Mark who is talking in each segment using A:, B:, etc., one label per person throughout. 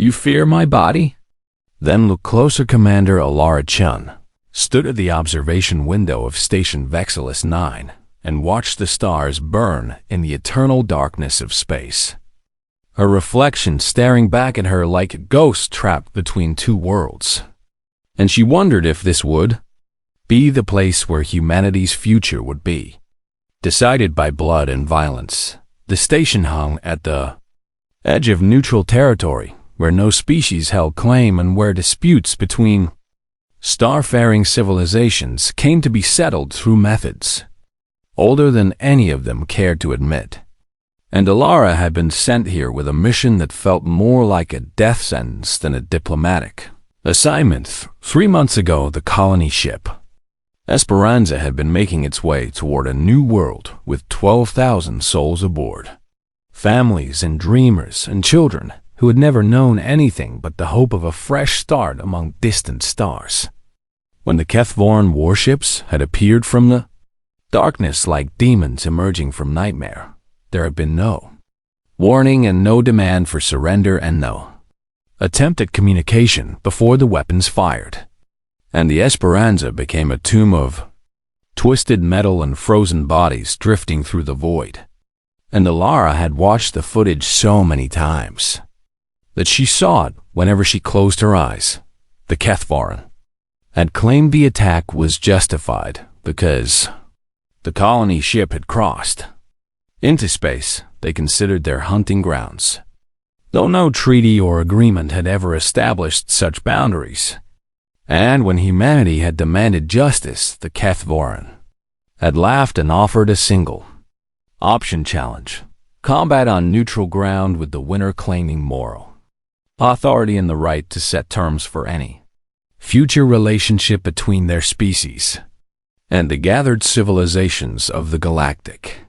A: You fear my body? Then look closer. Commander Alara Chun stood at the observation window of Station Vexilus 9 and watched the stars burn in the eternal darkness of space. Her reflection staring back at her like a ghost trapped between two worlds. And she wondered if this would be the place where humanity's future would be. Decided by blood and violence, the station hung at the edge of neutral territory, where no species held claim and where disputes between starfaring civilizations came to be settled through methods older than any of them cared to admit. And Alara had been sent here with a mission that felt more like a death sentence than a diplomatic assignment. 3 months ago, the colony ship Esperanza had been making its way toward a new world with 12,000 souls aboard. Families and dreamers and children who had never known anything but the hope of a fresh start among distant stars. When the Kethvoran warships had appeared from the darkness like demons emerging from nightmare, there had been no warning and no demand for surrender and no attempt at communication before the weapons fired. And the Esperanza became a tomb of twisted metal and frozen bodies drifting through the void. And Alara had watched the footage so many times that she saw it whenever she closed her eyes. The Kethvoran had claimed the attack was justified because the colony ship had crossed into space they considered their hunting grounds, though no treaty or agreement had ever established such boundaries. And when humanity had demanded justice, the Kethvoran had laughed and offered a single option challenge: combat on neutral ground, with the winner claiming moral authority and the right to set terms for any future relationship between their species and the gathered civilizations of the galactic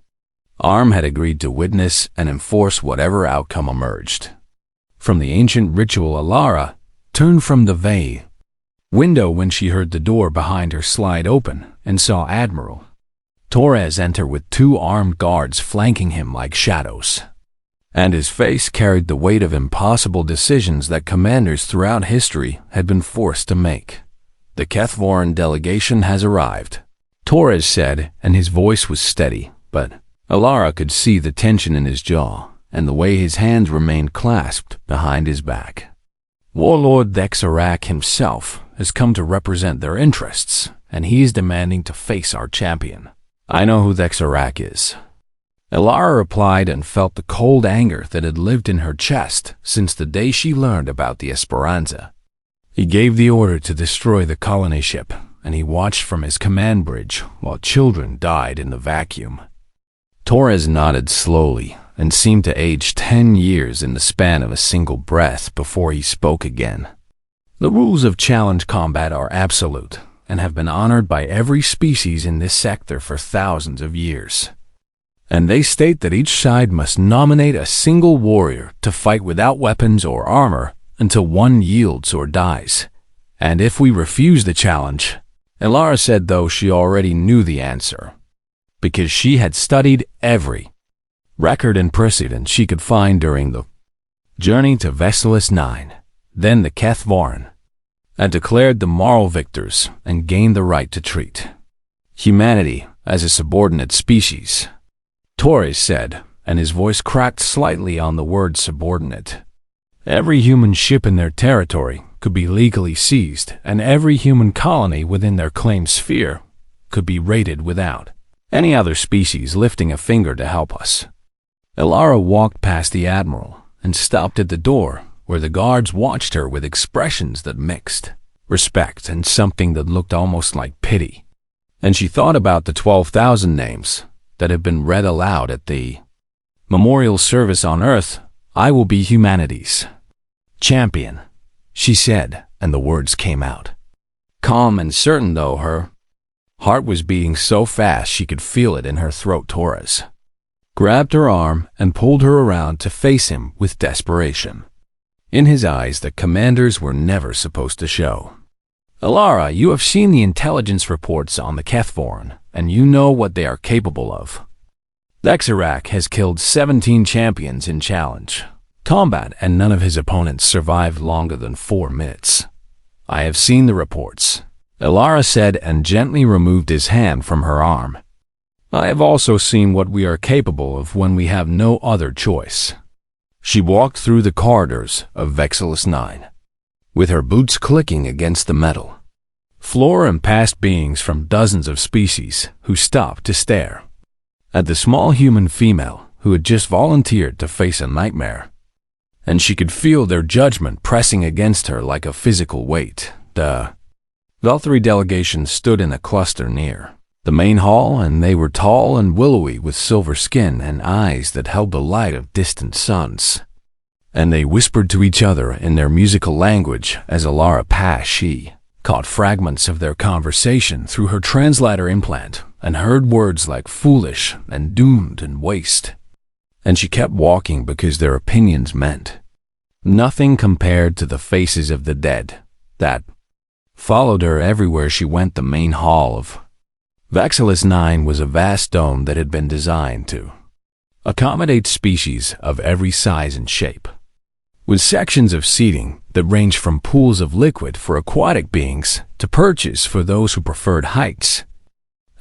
A: arm had agreed to witness and enforce whatever outcome emerged. From the ancient ritual, Alara turned from the window when she heard the door behind her slide open and saw Admiral Torres enter with 2 armed guards flanking him like shadows. And his face carried the weight of impossible decisions that commanders throughout history had been forced to make. "The Kethvoran delegation has arrived," Torres said, and his voice was steady, but Alara could see the tension in his jaw and the way his hands remained clasped behind his back. "Warlord Thexarak himself has come to represent their interests, and he is demanding to face our champion." "I know who Thexarak is," Alara replied, and felt the cold anger that had lived in her chest since the day she learned about the Esperanza. He gave the order to destroy the colony ship, and he watched from his command bridge while children died in the vacuum. Torres nodded slowly and seemed to age 10 years in the span of a single breath before he spoke again. "The rules of challenge combat are absolute and have been honored by every species in this sector for thousands of years. And they state that each side must nominate a single warrior to fight without weapons or armor until one yields or dies. And if we refuse the challenge," Alara said, though she already knew the answer, because she had studied every record and precedent she could find during the journey to Vexilus 9, then the Kethvoran had declared the moral victors and gained the right to treat humanity as a subordinate species. Torres said, and his voice cracked slightly on the word subordinate. "Every human ship in their territory could be legally seized, and every human colony within their claimed sphere could be raided without any other species lifting a finger to help us." Alara walked past the Admiral and stopped at the door, where the guards watched her with expressions that mixed respect and something that looked almost like pity. And she thought about the 12,000 names that had been read aloud at the memorial service on Earth. "I will be humanity's champion," she said, and the words came out calm and certain, though her heart was beating so fast she could feel it in her throat. Torres grabbed her arm and pulled her around to face him with desperation in his eyes that commanders were never supposed to show. "Alara, you have seen the intelligence reports on the Kethvoran, and you know what they are capable of. Thexarak has killed 17 champions in challenge, combat, and none of his opponents survived longer than 4 minutes. I have seen the reports, Elara said and gently removed his hand from her arm. I have also seen what we are capable of when we have no other choice. She walked through the corridors of Vexillus 9, with her boots clicking against the metal floor, and past beings from dozens of species who stopped to stare at the small human female who had just volunteered to face a nightmare. And she could feel their judgment pressing against her like a physical weight. The Valkyrie delegation stood in a cluster near the main hall, and they were tall and willowy with silver skin and eyes that held the light of distant suns. And they whispered to each other in their musical language as Elara passed. She caught fragments of their conversation through her translator implant and heard words like foolish and doomed and waste. And she kept walking because their opinions meant nothing compared to the faces of the dead that followed her everywhere she went. The main hall of Vexillus 9 was a vast dome that had been designed to accommodate species of every size and shape, with sections of seating that ranged from pools of liquid for aquatic beings to perches for those who preferred heights.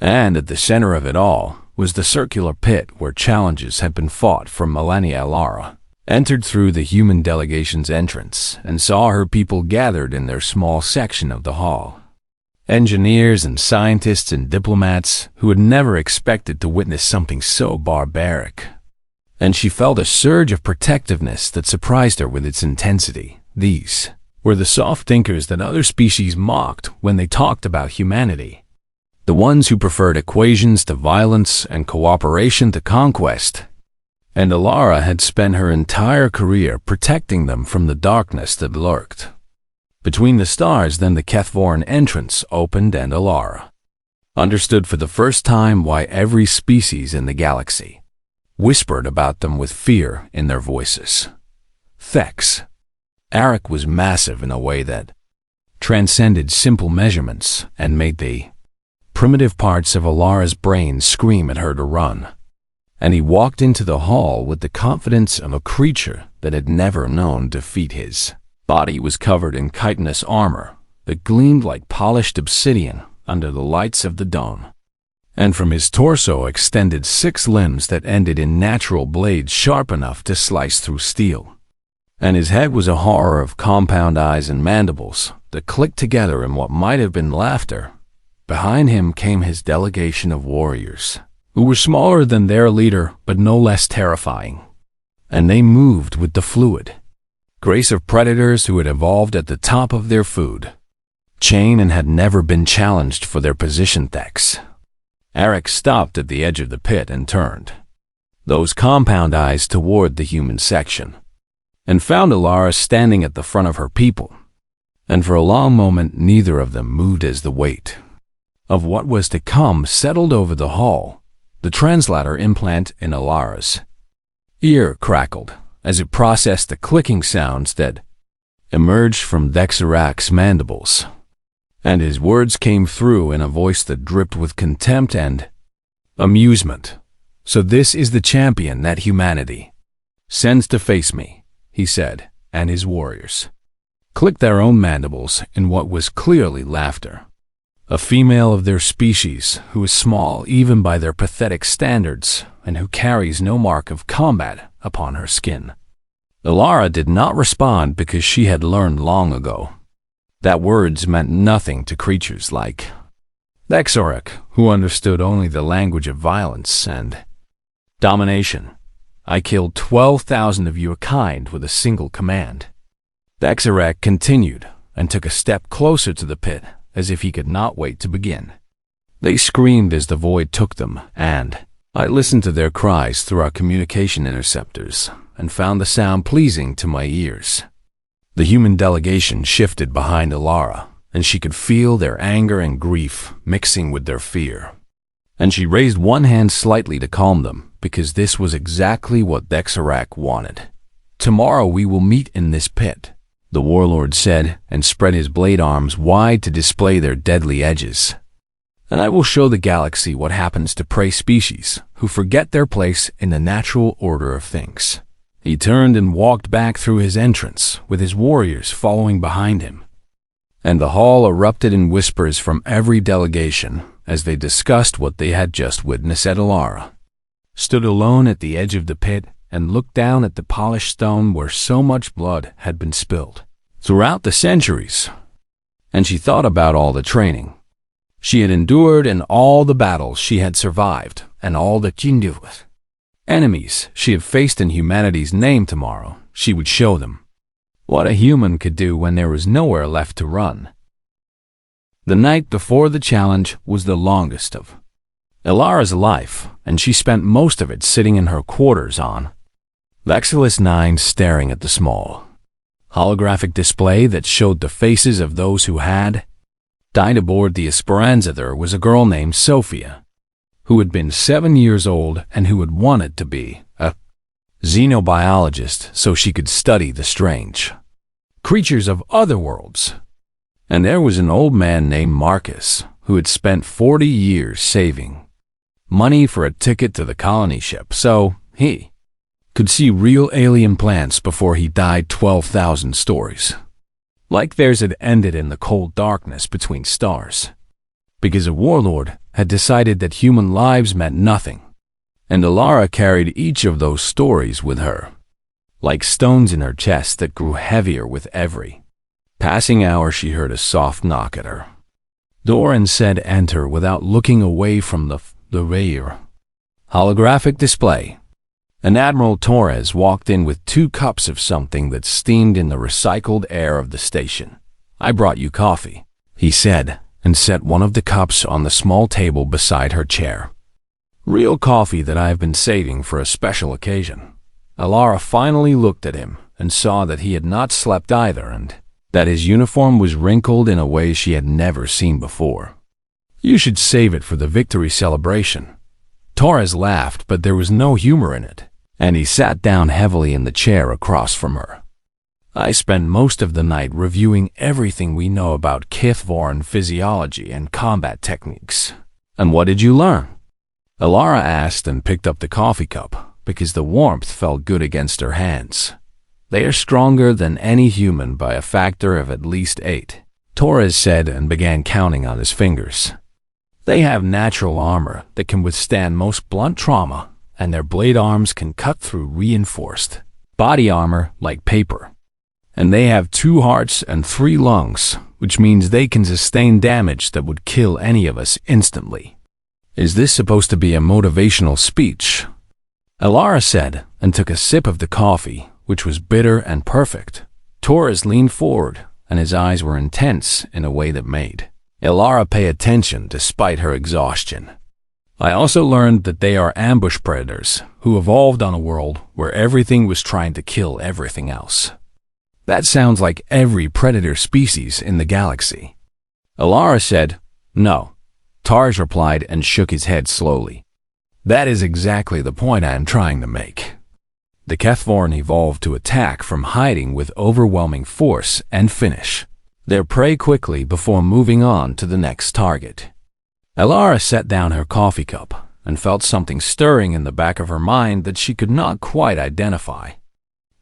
A: And at the center of it all was the circular pit where challenges had been fought for millennia. Elara entered through the human delegation's entrance and saw her people gathered in their small section of the hall. Engineers and scientists and diplomats who had never expected to witness something so barbaric. And she felt a surge of protectiveness that surprised her with its intensity. These were the soft thinkers that other species mocked when they talked about humanity. The ones who preferred equations to violence and cooperation to conquest. And Elara had spent her entire career protecting them from the darkness that lurked between the stars. Then the Kethvoran entrance opened, and Elara understood for the first time why every species in the galaxy whispered about them with fear in their voices. Thex. Arik was massive in a way that transcended simple measurements and made the primitive parts of Elara's brain scream at her to run. And he walked into the hall with the confidence of a creature that had never known defeat. His body was covered in chitinous armor that gleamed like polished obsidian under the lights of the dome. And from his torso extended 6 limbs that ended in natural blades sharp enough to slice through steel. And his head was a horror of compound eyes and mandibles that clicked together in what might have been laughter. Behind him came his delegation of warriors, who were smaller than their leader but no less terrifying. And they moved with the fluid grace of predators who had evolved at the top of their food chain and had never been challenged for their position. Thex. Arik stopped at the edge of the pit and turned those compound eyes toward the human section, and found Elara standing at the front of her people. And for a long moment neither of them moved as the weight of what was to come settled over the hall. The translator implant in Elara's ear crackled as it processed the clicking sounds that emerged from Dexarak's mandibles, and his words came through in a voice that dripped with contempt and amusement. So this is the champion that humanity sends to face me, he said, and his warriors clicked their own mandibles in what was clearly laughter. A female of their species who is small even by their pathetic standards and who carries no mark of combat upon her skin. Elara did not respond because she had learned long ago that words meant nothing to creatures like Dexoric, who understood only the language of violence and domination. I killed 12,000 of your kind with a single command. Dexoric continued and took a step closer to the pit, as if he could not wait to begin. They screamed as the void took them, and I listened to their cries through our communication interceptors and found the sound pleasing to my ears. The human delegation shifted behind Elara, and she could feel their anger and grief mixing with their fear. And she raised one hand slightly to calm them, because this was exactly what Dexarak wanted. Tomorrow we will meet in this pit, the warlord said, and spread his blade arms wide to display their deadly edges. And I will show the galaxy what happens to prey species who forget their place in the natural order of things. He turned and walked back through his entrance, with his warriors following behind him. And the hall erupted in whispers from every delegation as they discussed what they had just witnessed. Alara stood alone at the edge of the pit and looked down at the polished stone where so much blood had been spilled throughout the centuries. And she thought about all the training she had endured and all the battles she had survived and all the enemies she had faced in humanity's name. Tomorrow, she would show them what a human could do when there was nowhere left to run. The night before the challenge was the longest of Alara's life, and she spent most of it sitting in her quarters on Vexillus 9, staring at the small holographic display that showed the faces of those who had died aboard the Esperanza. There was a girl named Sophia, who had been 7 years old and who had wanted to be a xenobiologist so she could study the strange creatures of other worlds. And there was an old man named Marcus, who had spent 40 years saving money for a ticket to the colony ship so he could see real alien plants before he died. 12,000 stories like theirs had ended in the cold darkness between stars, because a warlord had decided that human lives meant nothing, and Alara carried each of those stories with her, like stones in her chest that grew heavier with every passing hour. She heard a soft knock at her door and said, "Enter," without looking away from the rare holographic display. And Admiral Torres walked in with 2 cups of something that steamed in the recycled air of the station. "I brought you coffee," he said, and set one of the cups on the small table beside her chair. "Real coffee that I have been saving for a special occasion." Alara finally looked at him and saw that he had not slept either and that his uniform was wrinkled in a way she had never seen before. "You should save it for the victory celebration." Torres laughed, but there was no humor in it, and he sat down heavily in the chair across from her. "I spent most of the night reviewing everything we know about Kithvoran physiology and combat techniques." "And what did you learn?" Alara asked and picked up the coffee cup, because the warmth felt good against her hands. "They are stronger than any human by a factor of at least 8, Torres said and began counting on his fingers. "They have natural armor that can withstand most blunt trauma, and their blade arms can cut through reinforced body armor like paper. And they have 2 hearts and 3 lungs, which means they can sustain damage that would kill any of us instantly." "Is this supposed to be a motivational speech?" Alara said, and took a sip of the coffee, which was bitter and perfect. Torres leaned forward, and his eyes were intense in a way that made Alara pay attention despite her exhaustion. "I also learned that they are ambush predators who evolved on a world where everything was trying to kill everything else." "That sounds like every predator species in the galaxy." Alara said. "No," Tarj replied and shook his head slowly. "That is exactly the point I am trying to make. The Kethvoran evolved to attack from hiding with overwhelming force and finish their prey quickly before moving on to the next target." Alara set down her coffee cup and felt something stirring in the back of her mind that she could not quite identify.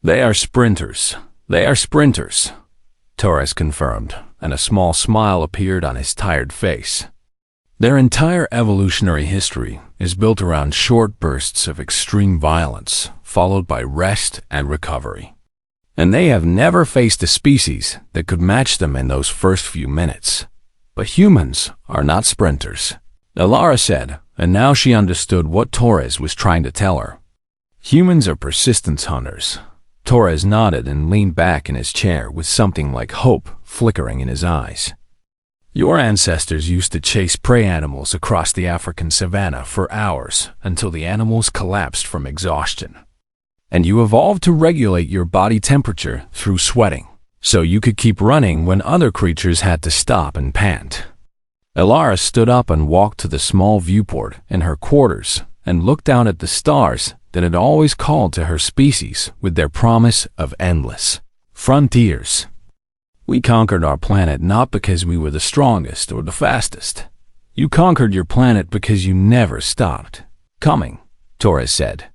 A: "They are sprinters. They are sprinters," Torres confirmed, and a small smile appeared on his tired face. "Their entire evolutionary history is built around short bursts of extreme violence, followed by rest and recovery. And they have never faced a species that could match them in those first few minutes. But humans are not sprinters," Alara said, and now she understood what Torres was trying to tell her. "Humans are persistence hunters." Torres nodded and leaned back in his chair with something like hope flickering in his eyes. "Your ancestors used to chase prey animals across the African savanna for hours until the animals collapsed from exhaustion. And you evolved to regulate your body temperature through sweating, so you could keep running when other creatures had to stop and pant." Alara stood up and walked to the small viewport in her quarters and looked down at the stars that had always called to her species with their promise of endless frontiers. "We conquered our planet not because we were the strongest or the fastest. You conquered your planet because you never stopped coming," Torres said.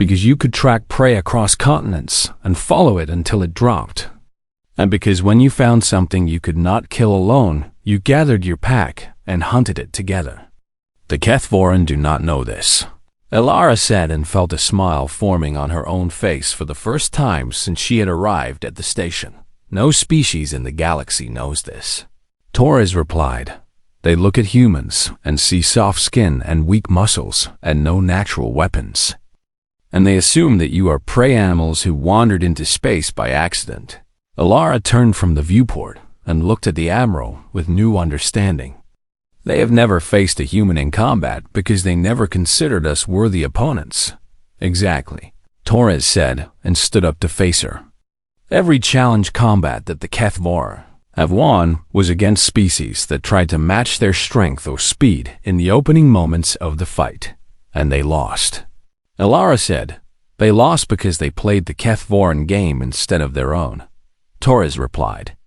A: because you could track prey across continents and follow it until it dropped. And because when you found something you could not kill alone, you gathered your pack and hunted it together. The Kethvoran do not know this, Elara said, and felt a smile forming on her own face for the first time since she had arrived at the station. No species in the galaxy knows this. Torres replied. They look at humans and see soft skin and weak muscles and no natural weapons. And they assume that you are prey animals who wandered into space by accident. Elara turned from the viewport and looked at the Admiral with new understanding. They have never faced a human in combat because they never considered us worthy opponents. Exactly, Torres said and stood up to face her. Every challenge combat that the Kethvoran have won was against species that tried to match their strength or speed in the opening moments of the fight, and they lost. Elara said, they lost because they played the Kethvoran game instead of their own. Torres replied,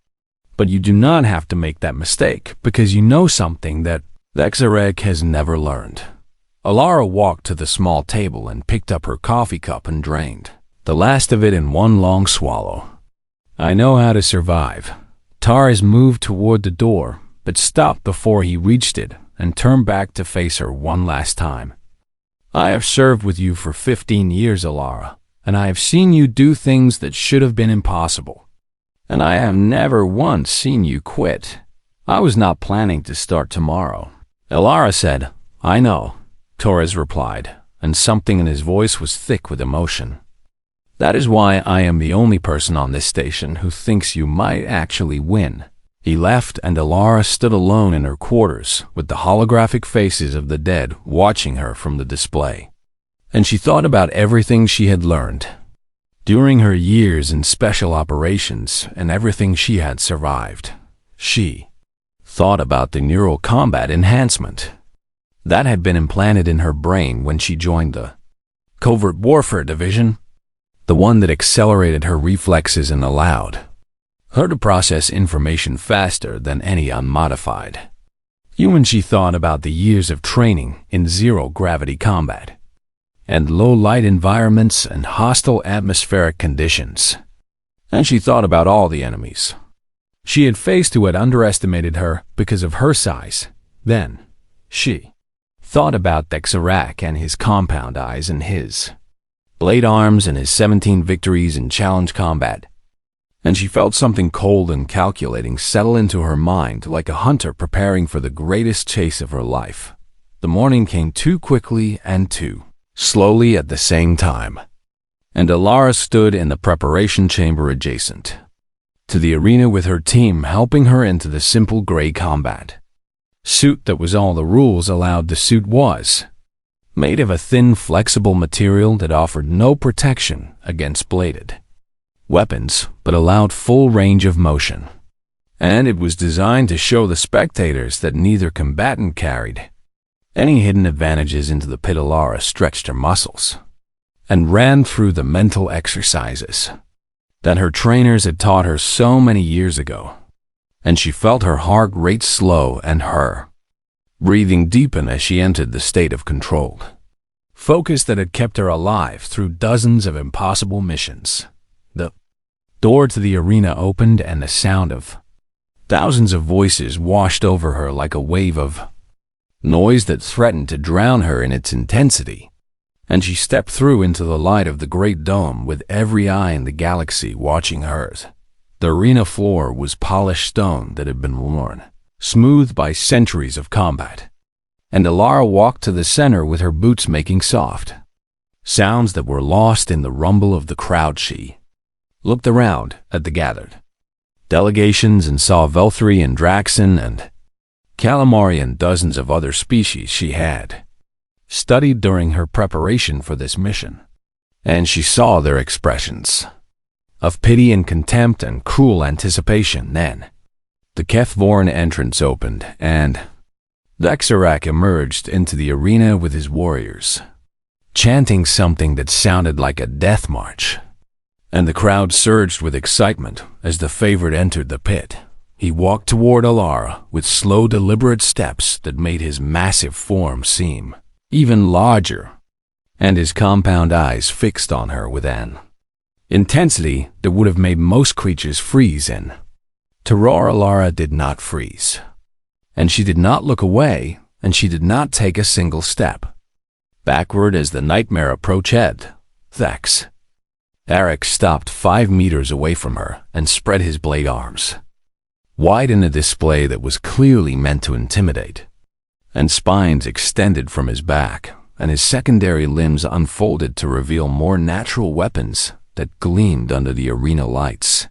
A: but you do not have to make that mistake because you know something that Xereg has never learned. Elara walked to the small table and picked up her coffee cup and drained the last of it in one long swallow. I know how to survive. Torres moved toward the door, but stopped before he reached it and turned back to face her one last time. I have served with you for 15 years, Elara, and I have seen you do things that should have been impossible. And I have never once seen you quit. I was not planning to start tomorrow. Elara said, I know, Torres replied, and something in his voice was thick with emotion. That is why I am the only person on this station who thinks you might actually win. He left, and Elara stood alone in her quarters with the holographic faces of the dead watching her from the display. And she thought about everything she had learned during her years in special operations and everything she had survived. She thought about the neural combat enhancement that had been implanted in her brain when she joined the Covert Warfare Division, the one that accelerated her reflexes and allowed her to process information faster than any unmodified human. She thought about the years of training in zero-gravity combat and low-light environments and hostile atmospheric conditions. And she thought about all the enemies she had faced who had underestimated her because of her size. Then, she thought about Xerac and his compound eyes and his blade arms and his 17 victories in challenge combat. And she felt something cold and calculating settle into her mind like a hunter preparing for the greatest chase of her life. The morning came too quickly and too slowly at the same time, and Elara stood in the preparation chamber adjacent to the arena with her team helping her into the simple gray combat suit that was all the rules allowed. The suit was made of a thin, flexible material that offered no protection against bladed weapons, but allowed full range of motion. And it was designed to show the spectators that neither combatant carried any hidden advantages into the pit. Elara stretched her muscles and ran through the mental exercises that her trainers had taught her so many years ago. And she felt her heart rate slow and her breathing deepen as she entered the state of controlled focus that had kept her alive through dozens of impossible missions. The door to the arena opened and the sound of thousands of voices washed over her like a wave of noise that threatened to drown her in its intensity. And she stepped through into the light of the great dome with every eye in the galaxy watching hers. The arena floor was polished stone that had been worn smooth by centuries of combat. And Elara walked to the center with her boots making soft sounds that were lost in the rumble of the crowd. She looked around at the gathered delegations and saw Velthri and Draxon and Calamari and dozens of other species she had studied during her preparation for this mission. And she saw their expressions of pity and contempt and cruel anticipation. Then, the Kethvoran entrance opened, and Xerac emerged into the arena with his warriors, chanting something that sounded like a death march. And the crowd surged with excitement as the favorite entered the pit. He walked toward Elara with slow, deliberate steps that made his massive form seem even larger and his compound eyes fixed on her with an intensity that would have made most creatures freeze in. Alara did not freeze, and she did not look away, and she did not take a single step backward as the nightmare approached. Thex. Eric stopped 5 meters away from her and spread his blade arms wide in a display that was clearly meant to intimidate, and spines extended from his back, and his secondary limbs unfolded to reveal more natural weapons that gleamed under the arena lights.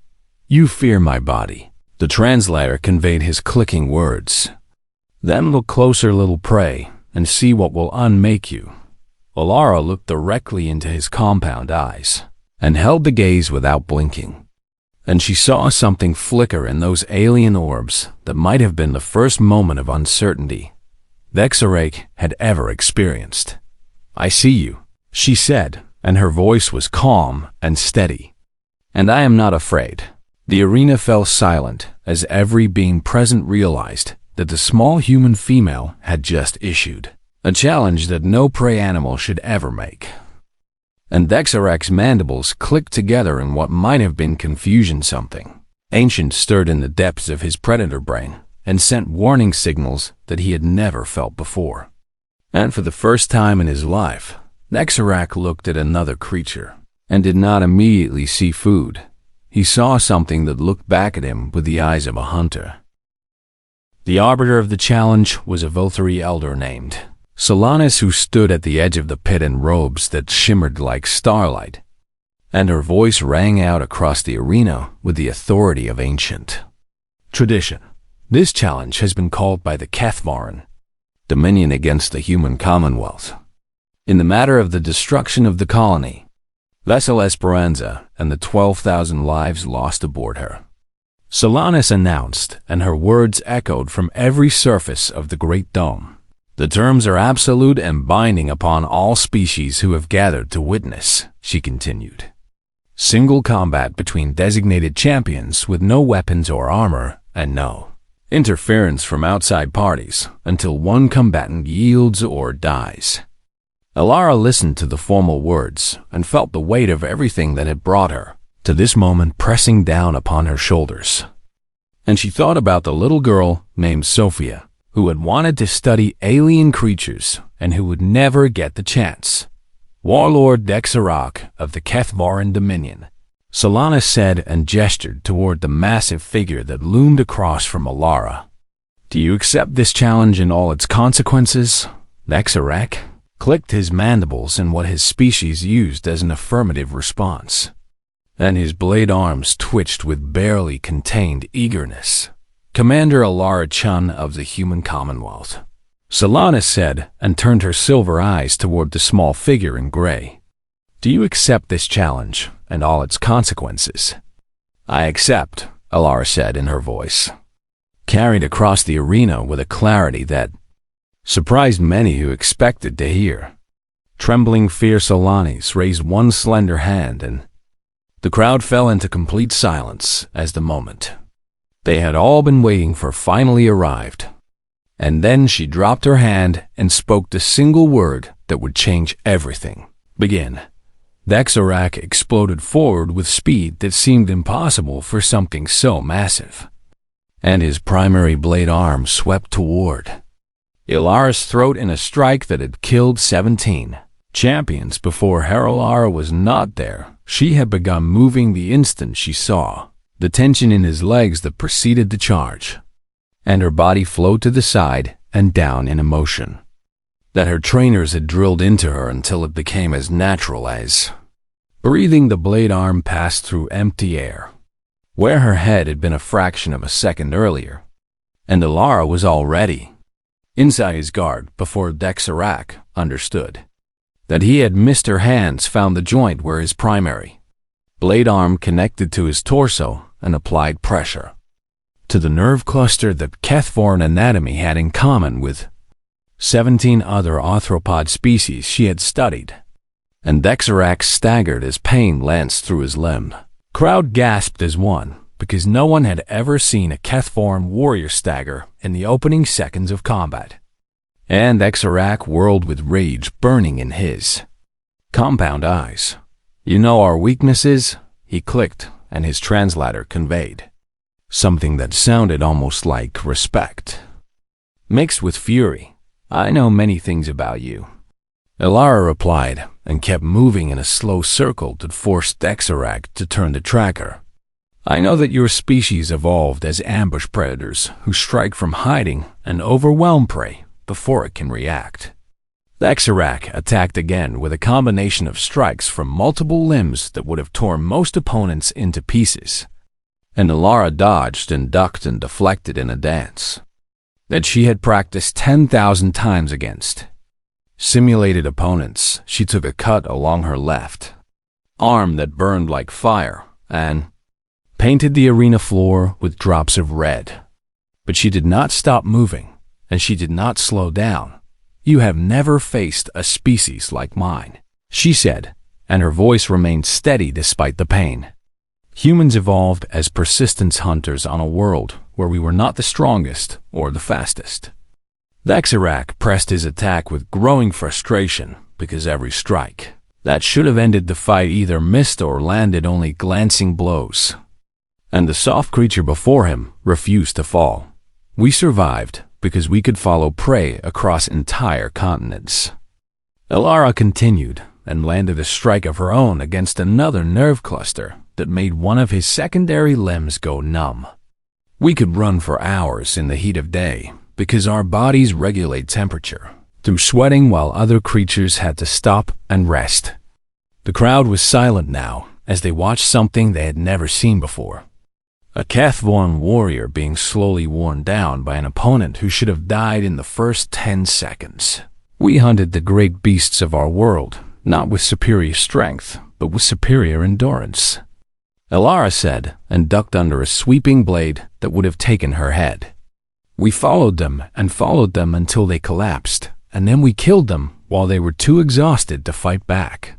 A: "You fear my body," the translator conveyed his clicking words. "Then look closer, little prey, and see what will unmake you." Alara looked directly into his compound eyes and held the gaze without blinking, and she saw something flicker in those alien orbs that might have been the first moment of uncertainty Vexarake had ever experienced. "I see you," she said, and her voice was calm and steady. "And I am not afraid." The arena fell silent as every being present realized that the small human female had just issued a challenge that no prey animal should ever make. And Vexarak's mandibles clicked together in what might have been confusion. Something ancient stirred in the depths of his predator brain and sent warning signals that he had never felt before. And for the first time in his life, Vexarak looked at another creature and did not immediately see food. He saw something that looked back at him with the eyes of a hunter. The arbiter of the challenge was a Volturi elder named Solanas, who stood at the edge of the pit in robes that shimmered like starlight, and her voice rang out across the arena with the authority of ancient tradition. This challenge has been called by the Kethvaran, Dominion against the human commonwealth, in the matter of the destruction of the colony, Vessel Esperanza, and the 12,000 lives lost aboard her. Solanas announced, and her words echoed from every surface of the Great Dome. "The terms are absolute and binding upon all species who have gathered to witness," she continued. "Single combat between designated champions with no weapons or armor, and no interference from outside parties until one combatant yields or dies." Alara listened to the formal words and felt the weight of everything that had brought her to this moment pressing down upon her shoulders. And she thought about the little girl named Sophia, who had wanted to study alien creatures and who would never get the chance. "Warlord Dexarak of the Kethvaran Dominion," Solana said and gestured toward the massive figure that loomed across from Alara. "Do you accept this challenge and all its consequences?" Dexarak clicked his mandibles in what his species used as an affirmative response, and his blade arms twitched with barely contained eagerness. "Commander Alara Chun of the Human Commonwealth," Solana said, and turned her silver eyes toward the small figure in gray. "Do you accept this challenge and all its consequences?" "I accept," Alara said in her voice, carried across the arena with a clarity that surprised many who expected to hear. Trembling fierce Solanis raised one slender hand, and the crowd fell into complete silence as the moment they had all been waiting for finally arrived. And then she dropped her hand and spoke the single word that would change everything. "Begin." Dexarak exploded forward with speed that seemed impossible for something so massive, and his primary blade arm swept toward Ilara's throat in a strike that had killed 17 champions before Heralara was not there. She had begun moving the instant she saw the tension in his legs that preceded the charge, and her body flowed to the side and down in a motion that her trainers had drilled into her until it became as natural as breathing. The blade arm passed through empty air, where her head had been a fraction of a second earlier, and Alara was already inside his guard before Dexarak understood that he had missed. Her hands found the joint where his primary blade arm connected to his torso and applied pressure to the nerve cluster that Kethvaran anatomy had in common with 17 other arthropod species she had studied, and Dexarak staggered as pain lanced through his limb. Crowd gasped as one, because no one had ever seen a Kethvaran warrior stagger in the opening seconds of combat. And Dexarak whirled with rage burning in his Compound eyes. You know our weaknesses? He clicked, and his translator conveyed something that sounded almost like respect, mixed with fury. I know many things about you. Elara replied, and kept moving in a slow circle that forced Dexerac to turn the tracker. I know that your species evolved as ambush predators who strike from hiding and overwhelm prey before it can react. Dexerac attacked again with a combination of strikes from multiple limbs that would have torn most opponents into pieces. And Elara dodged and ducked and deflected in a dance that she had practiced 10,000 times against simulated opponents. She took a cut along her left arm that burned like fire and painted the arena floor with drops of red. But she did not stop moving, and she did not slow down. You have never faced a species like mine, she said, and her voice remained steady despite the pain. Humans evolved as persistence hunters on a world where we were not the strongest or the fastest. Dexerac pressed his attack with growing frustration because every strike that should have ended the fight either missed or landed only glancing blows. And the soft creature before him refused to fall. We survived because we could follow prey across entire continents. Elara continued and landed a strike of her own against another nerve cluster that made one of his secondary limbs go numb. We could run for hours in the heat of day because our bodies regulate temperature through sweating while other creatures had to stop and rest. The crowd was silent now as they watched something they had never seen before. A Cathvorn warrior being slowly worn down by an opponent who should have died in the first 10 seconds. We hunted the great beasts of our world, not with superior strength, but with superior endurance, Elara said, and ducked under a sweeping blade that would have taken her head. We followed them until they collapsed, and then we killed them while they were too exhausted to fight back.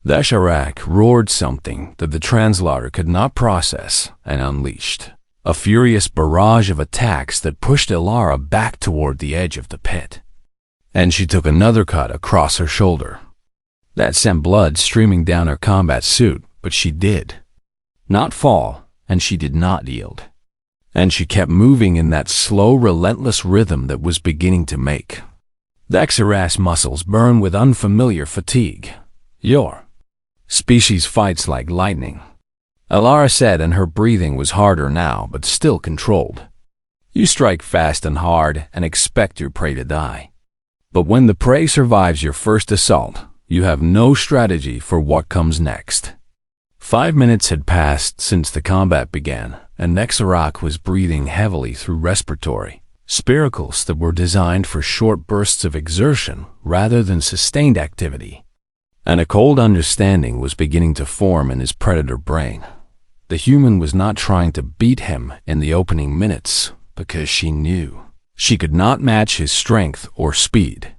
A: Dexerac roared something that the translator could not process and unleashed a furious barrage of attacks that pushed Elara back toward the edge of the pit. And she took another cut across her shoulder. That sent blood streaming down her combat suit, but she did not fall, and she did not yield. And she kept moving in that slow, relentless rhythm that was beginning to make Dexerac's muscles burn with unfamiliar fatigue. Your species fights like lightning, Elara said, and her breathing was harder now, but still controlled. You strike fast and hard and expect your prey to die. But when the prey survives your first assault, you have no strategy for what comes next. 5 minutes had passed since the combat began, and Dexerac was breathing heavily through respiratory spiracles that were designed for short bursts of exertion rather than sustained activity. And a cold understanding was beginning to form in his predator brain. The human was not trying to beat him in the opening minutes because she knew she could not match his strength or speed.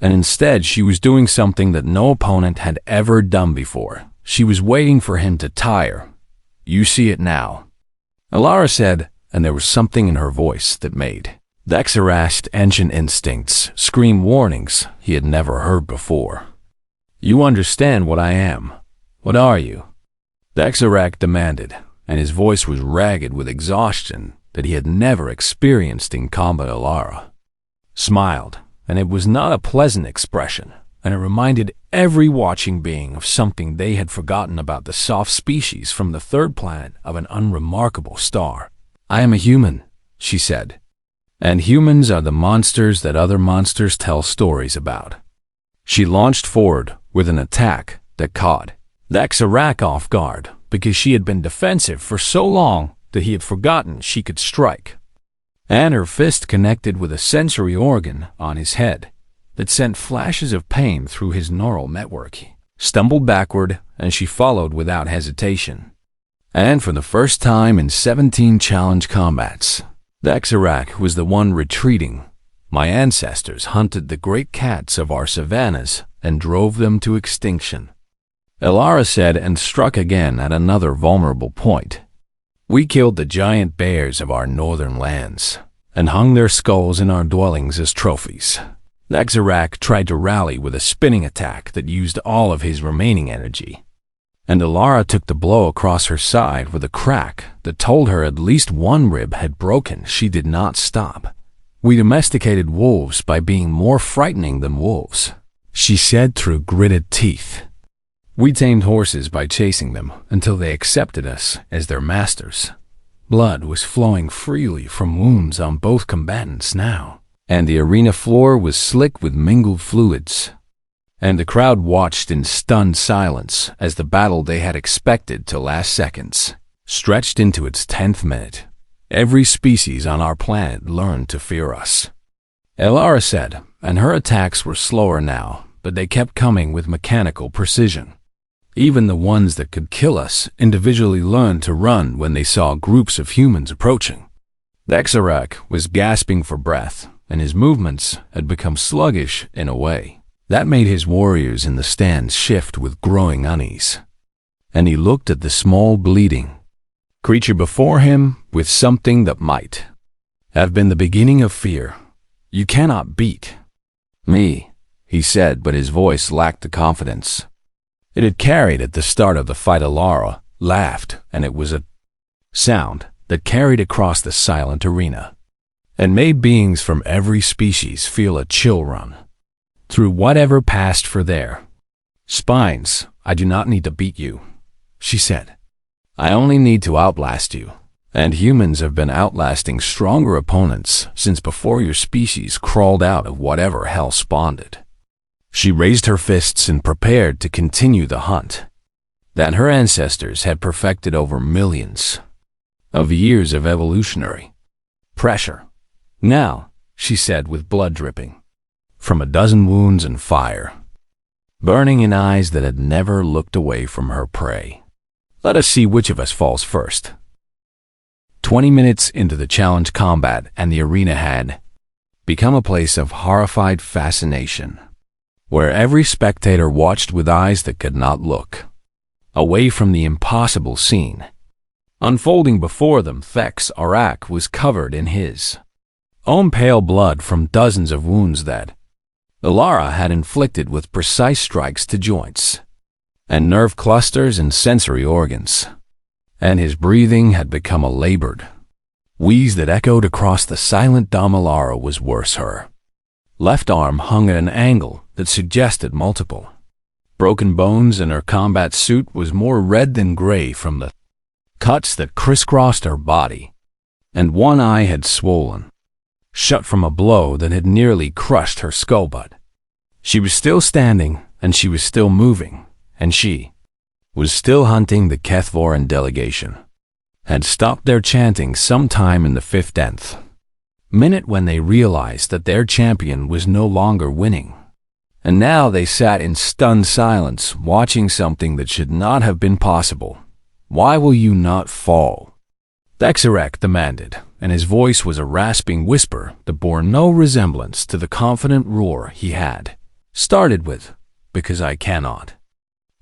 A: And instead, she was doing something that no opponent had ever done before. She was waiting for him to tire. You see it now, Elara said, and there was something in her voice that made Dexerac's ancient instincts scream warnings he had never heard before. You understand what I am. What are you? Dexerac demanded, and his voice was ragged with exhaustion that he had never experienced in combat. Elara smiled, and it was not a pleasant expression, and it reminded every watching being of something they had forgotten about the soft species from the third planet of an unremarkable star. I am a human, she said, and humans are the monsters that other monsters tell stories about. She launched forward with an attack that caught Dexerac off guard because she had been defensive for so long that he had forgotten she could strike. And her fist connected with a sensory organ on his head that sent flashes of pain through his neural network. He stumbled backward, and she followed without hesitation. And for the first time in 17 challenge combats, Dexerac was the one retreating. My ancestors hunted the great cats of our savannas and drove them to extinction, Elara said, and struck again at another vulnerable point. We killed the giant bears of our northern lands and hung their skulls in our dwellings as trophies. Xerac tried to rally with a spinning attack that used all of his remaining energy, and Alara took the blow across her side with a crack that told her at least one rib had broken. She did not stop. "We domesticated wolves by being more frightening than wolves," she said through gritted teeth. "We tamed horses by chasing them until they accepted us as their masters." Blood was flowing freely from wounds on both combatants now, and the arena floor was slick with mingled fluids. And the crowd watched in stunned silence as the battle they had expected to last seconds stretched into its 10th minute. "Every species on our planet learned to fear us," Alara said, and her attacks were slower now, but they kept coming with mechanical precision. "Even the ones that could kill us individually learned to run when they saw groups of humans approaching." Xerac was gasping for breath, and his movements had become sluggish in a way that made his warriors in the stands shift with growing unease. And he looked at the small, bleeding creature before him with something that might have been the beginning of fear. "You cannot beat me," he said, but his voice lacked the confidence it had carried at the start of the fight. Alara laughed, and it was a sound that carried across the silent arena and made beings from every species feel a chill run through whatever passed for their spines. "I do not need to beat you," she said. "I only need to outlast you. And humans have been outlasting stronger opponents since before your species crawled out of whatever hell spawned it." She raised her fists and prepared to continue the hunt that her ancestors had perfected over millions of years of evolutionary pressure. "Now," she said with blood dripping from a dozen wounds and fire burning in eyes that had never looked away from her prey, "let us see which of us falls first." 20 minutes into the challenge combat, and the arena had become a place of horrified fascination, where every spectator watched with eyes that could not look away from the impossible scene unfolding before them. Xerac was covered in his own pale blood from dozens of wounds that Alara had inflicted with precise strikes to joints and nerve clusters and sensory organs, and his breathing had become a labored wheeze that echoed across the silent dome. Alara was worse. Her left arm hung at an angle that suggested multiple broken bones, and her combat suit was more red than gray from the cuts that crisscrossed her body, and one eye had swollen shut from a blow that had nearly crushed her skull. But she was still standing, and she was still moving, and she was still hunting. The Kethvoran delegation had stopped their chanting sometime in the 15th minute when they realized that their champion was no longer winning. And now they sat in stunned silence, watching something that should not have been possible. "Why will you not fall?" Xerac demanded, and his voice was a rasping whisper that bore no resemblance to the confident roar he had started with. "Because I cannot,"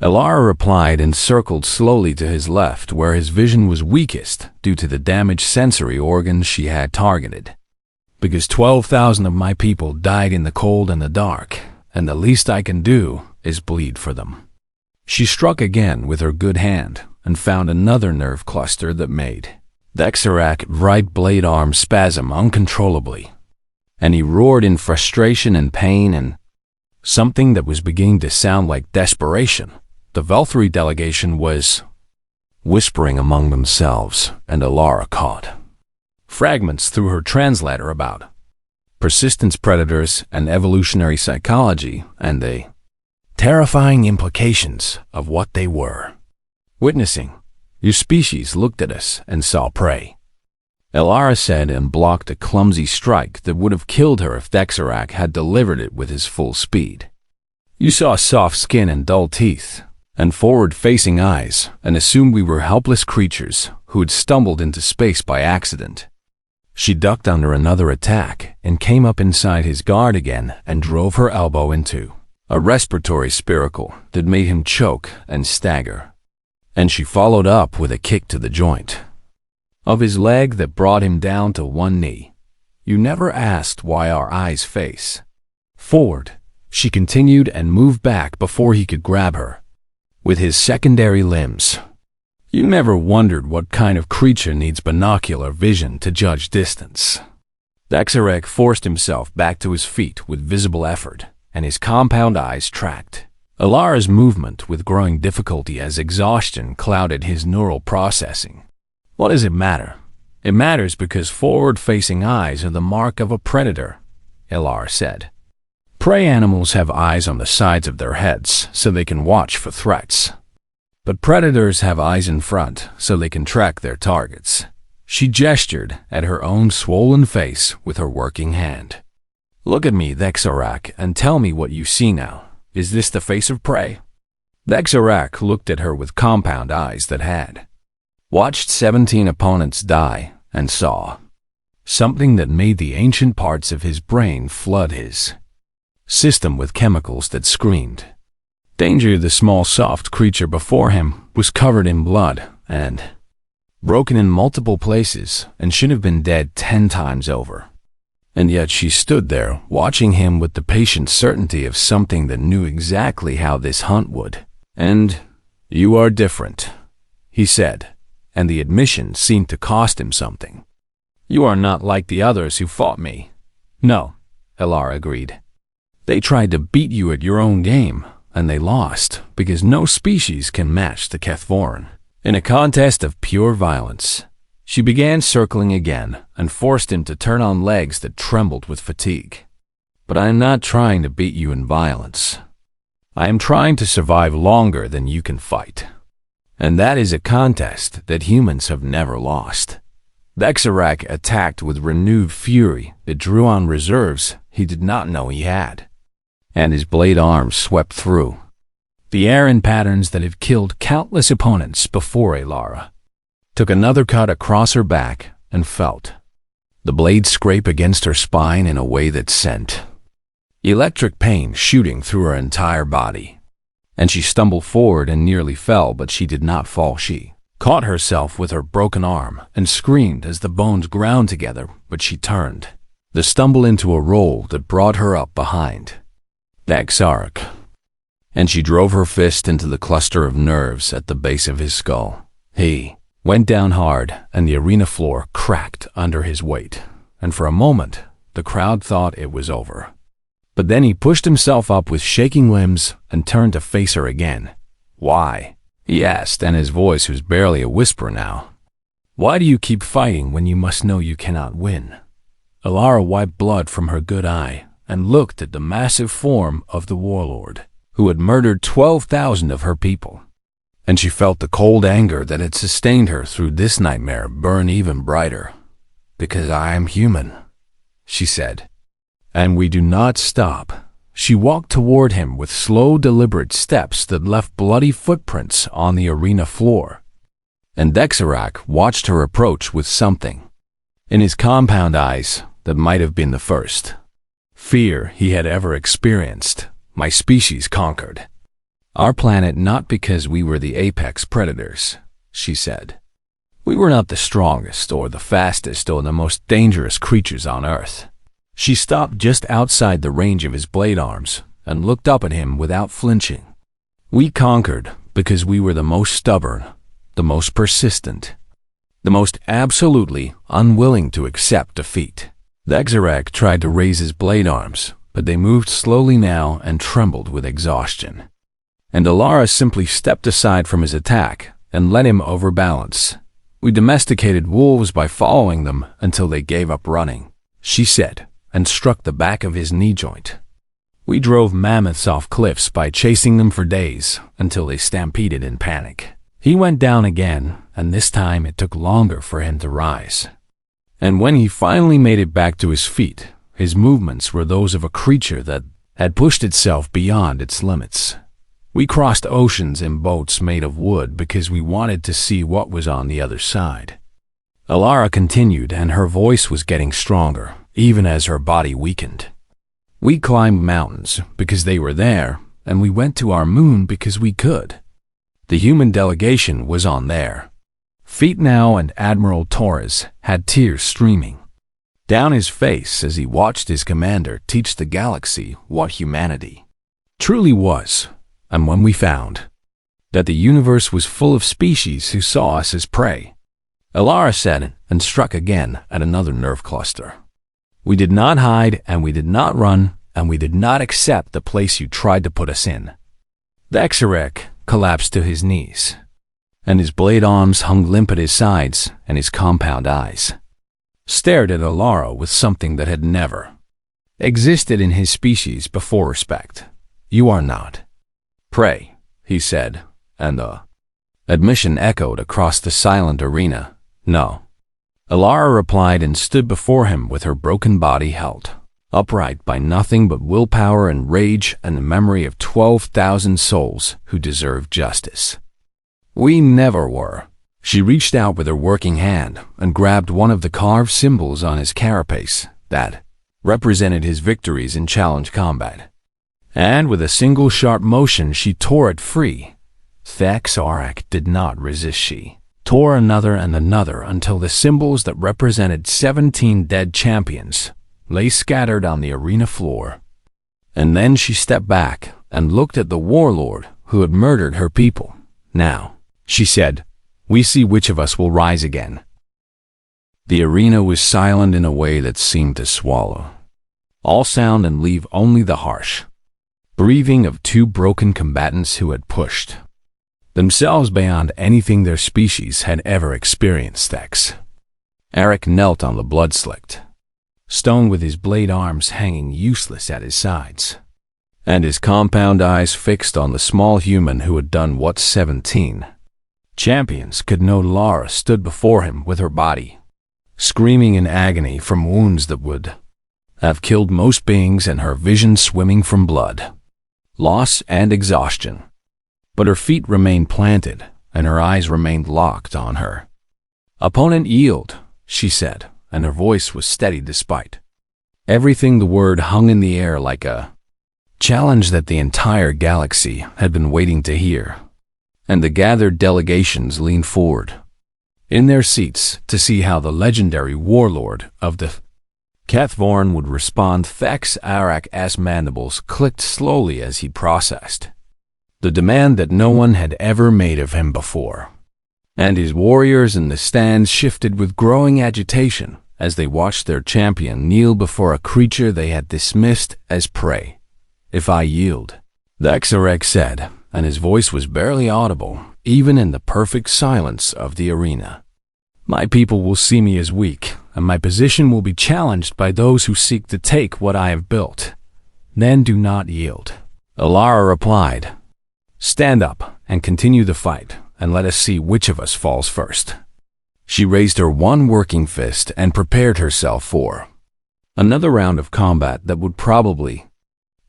A: Alara replied, and circled slowly to his left where his vision was weakest due to the damaged sensory organs she had targeted. "Because 12,000 of my people died in the cold and the dark, and the least I can do is bleed for them." She struck again with her good hand and found another nerve cluster that made Xerac's right blade arm spasm uncontrollably, and he roared in frustration and pain and something that was beginning to sound like desperation. The Velthri delegation was whispering among themselves, and Alara caught fragments through her translator about persistence predators and evolutionary psychology and the terrifying implications of what they were witnessing. "Your species looked at us and saw prey," Alara said, and blocked a clumsy strike that would have killed her if Xerac had delivered it with his full speed. "You saw soft skin and dull teeth and forward-facing eyes, and assumed we were helpless creatures who had stumbled into space by accident." She ducked under another attack and came up inside his guard again and drove her elbow into a respiratory spiracle that made him choke and stagger. And she followed up with a kick to the joint of his leg that brought him down to one knee. "You never asked why our eyes face Forward, she continued and moved back before he could grab her. With his secondary limbs. You never wondered what kind of creature needs binocular vision to judge distance. Dexarek forced himself back to his feet with visible effort, and his compound eyes tracked Alara's movement with growing difficulty as exhaustion clouded his neural processing. What does it matter? It matters because forward-facing eyes are the mark of a predator, Alara said. Prey animals have eyes on the sides of their heads so they can watch for threats. But predators have eyes in front so they can track their targets. She gestured at her own swollen face with her working hand. Look at me, Dexarak, and tell me what you see now. Is this the face of prey? Dexarak looked at her with compound eyes that had watched 17 opponents die and saw something that made the ancient parts of his brain flood his system with chemicals that screamed danger. The small soft creature before him was covered in blood and broken in multiple places and should have been dead 10 times over. And yet she stood there, watching him with the patient certainty of something that knew exactly how this hunt would. And you are different, he said, and the admission seemed to cost him something. You are not like the others who fought me. No, Alara agreed. They tried to beat you at your own game, and they lost, because no species can match the Kethvoran. In a contest of pure violence, she began circling again and forced him to turn on legs that trembled with fatigue. But I am not trying to beat you in violence. I am trying to survive longer than you can fight. And that is a contest that humans have never lost. Dexarak attacked with renewed fury that drew on reserves he did not know he had. And his blade arms swept through the air in patterns that have killed countless opponents before Alara. Took another cut across her back and felt the blade scrape against her spine in a way that sent electric pain shooting through her entire body. And she stumbled forward and nearly fell, but she did not fall. She caught herself with her broken arm and screamed as the bones ground together, but she turned the stumble into a roll that brought her up behind Dexarek. And she drove her fist into the cluster of nerves at the base of his skull. He went down hard, and the arena floor cracked under his weight, and for a moment the crowd thought it was over. But then he pushed himself up with shaking limbs and turned to face her again. Why? He asked, and his voice was barely a whisper now. Why do you keep fighting when you must know you cannot win? Alara wiped blood from her good eye and looked at the massive form of the warlord, who had murdered 12,000 of her people. And she felt the cold anger that had sustained her through this nightmare burn even brighter. Because I am human, she said. And we do not stop. She walked toward him with slow, deliberate steps that left bloody footprints on the arena floor. And Dexarak watched her approach with something in his compound eyes that might have been the first fear he had ever experienced. My species conquered our planet not because we were the apex predators, she said. We were not the strongest or the fastest or the most dangerous creatures on Earth. She stopped just outside the range of his blade arms and looked up at him without flinching. We conquered because we were the most stubborn, the most persistent, the most absolutely unwilling to accept defeat. Dexarak tried to raise his blade arms, but they moved slowly now and trembled with exhaustion. And Alara simply stepped aside from his attack and let him overbalance. We domesticated wolves by following them until they gave up running, she said, and struck the back of his knee joint. We drove mammoths off cliffs by chasing them for days until they stampeded in panic. He went down again, and this time it took longer for him to rise. And when he finally made it back to his feet, his movements were those of a creature that had pushed itself beyond its limits. We crossed oceans in boats made of wood because we wanted to see what was on the other side. Alara continued, and her voice was getting stronger, even as her body weakened. We climbed mountains because they were there, and we went to our moon because we could. The human delegation was on there. Feet now, and Admiral Torres had tears streaming down his face as he watched his commander teach the galaxy what humanity truly was. And when we found that the universe was full of species who saw us as prey, Alara said, and struck again at another nerve cluster. We did not hide, and we did not run, and we did not accept the place you tried to put us in. The HFY collapsed to his knees, and his blade arms hung limp at his sides, and his compound eyes stared at Alara with something that had never existed in his species before. Respect. You are not prey, he said, and the admission echoed across the silent arena. No. Alara replied and stood before him with her broken body held upright by nothing but willpower and rage and the memory of 12,000 souls who deserved justice. We never were. She reached out with her working hand and grabbed one of the carved symbols on his carapace that represented his victories in challenge combat. And with a single sharp motion, she tore it free. Space Orcs did not resist. She tore another and another until the symbols that represented 17 dead champions lay scattered on the arena floor. And then she stepped back and looked at the warlord who had murdered her people. Now, she said, we see which of us will rise again. The arena was silent in a way that seemed to swallow all sound and leave only the harsh breathing of two broken combatants who had pushed themselves beyond anything their species had ever experienced. Eric knelt on the blood-slicked stone with his blade arms hanging useless at his sides, and his compound eyes fixed on the small human who had done what 17 champions could know. Lara stood before him with her body screaming in agony from wounds that would have killed most beings, and her vision swimming from blood, loss, and exhaustion. But her feet remained planted, and her eyes remained locked on her opponent. Yield, she said, and her voice was steady despite everything. The word hung in the air like a challenge that the entire galaxy had been waiting to hear. And the gathered delegations leaned forward in their seats to see how the legendary warlord of the Cathvorn would respond. Arak's mandibles clicked slowly as he processed the demand that no one had ever made of him before. And his warriors in the stands shifted with growing agitation as they watched their champion kneel before a creature they had dismissed as prey. If I yield, the HFY said, and his voice was barely audible, even in the perfect silence of the arena. My people will see me as weak, and my position will be challenged by those who seek to take what I have built. Then do not yield. Alara replied, stand up and continue the fight, and let us see which of us falls first. She raised her one working fist and prepared herself for another round of combat that would probably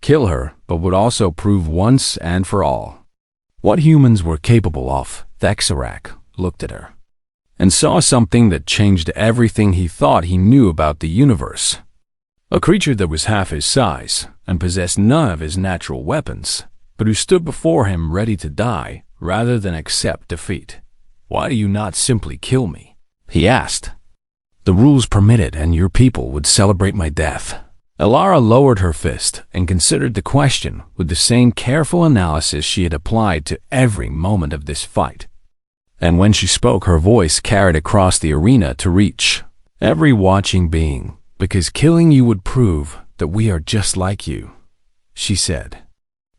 A: kill her, but would also prove once and for all what humans were capable of. The HFY looked at her and saw something that changed everything he thought he knew about the universe. A creature that was half his size and possessed none of his natural weapons, but who stood before him ready to die rather than accept defeat. Why do you not simply kill me? He asked. The rules permitted, and your people would celebrate my death. Alara lowered her fist and considered the question with the same careful analysis she had applied to every moment of this fight. And when she spoke, her voice carried across the arena to reach every watching being. Because killing you would prove that we are just like you, she said.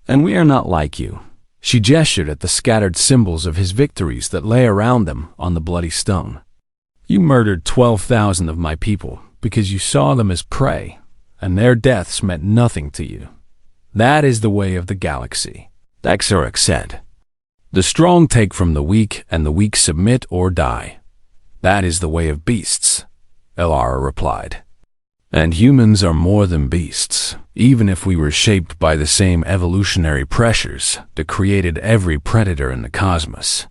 A: And we are not like you. She gestured at the scattered symbols of his victories that lay around them on the bloody stone. You murdered 12,000 of my people because you saw them as prey, and their deaths meant nothing to you. That is the way of the galaxy, the HFY said. The strong take from the weak, and the weak submit or die. That is the way of beasts, Alara replied. And humans are more than beasts, even if we were shaped by the same evolutionary pressures that created every predator in the cosmos.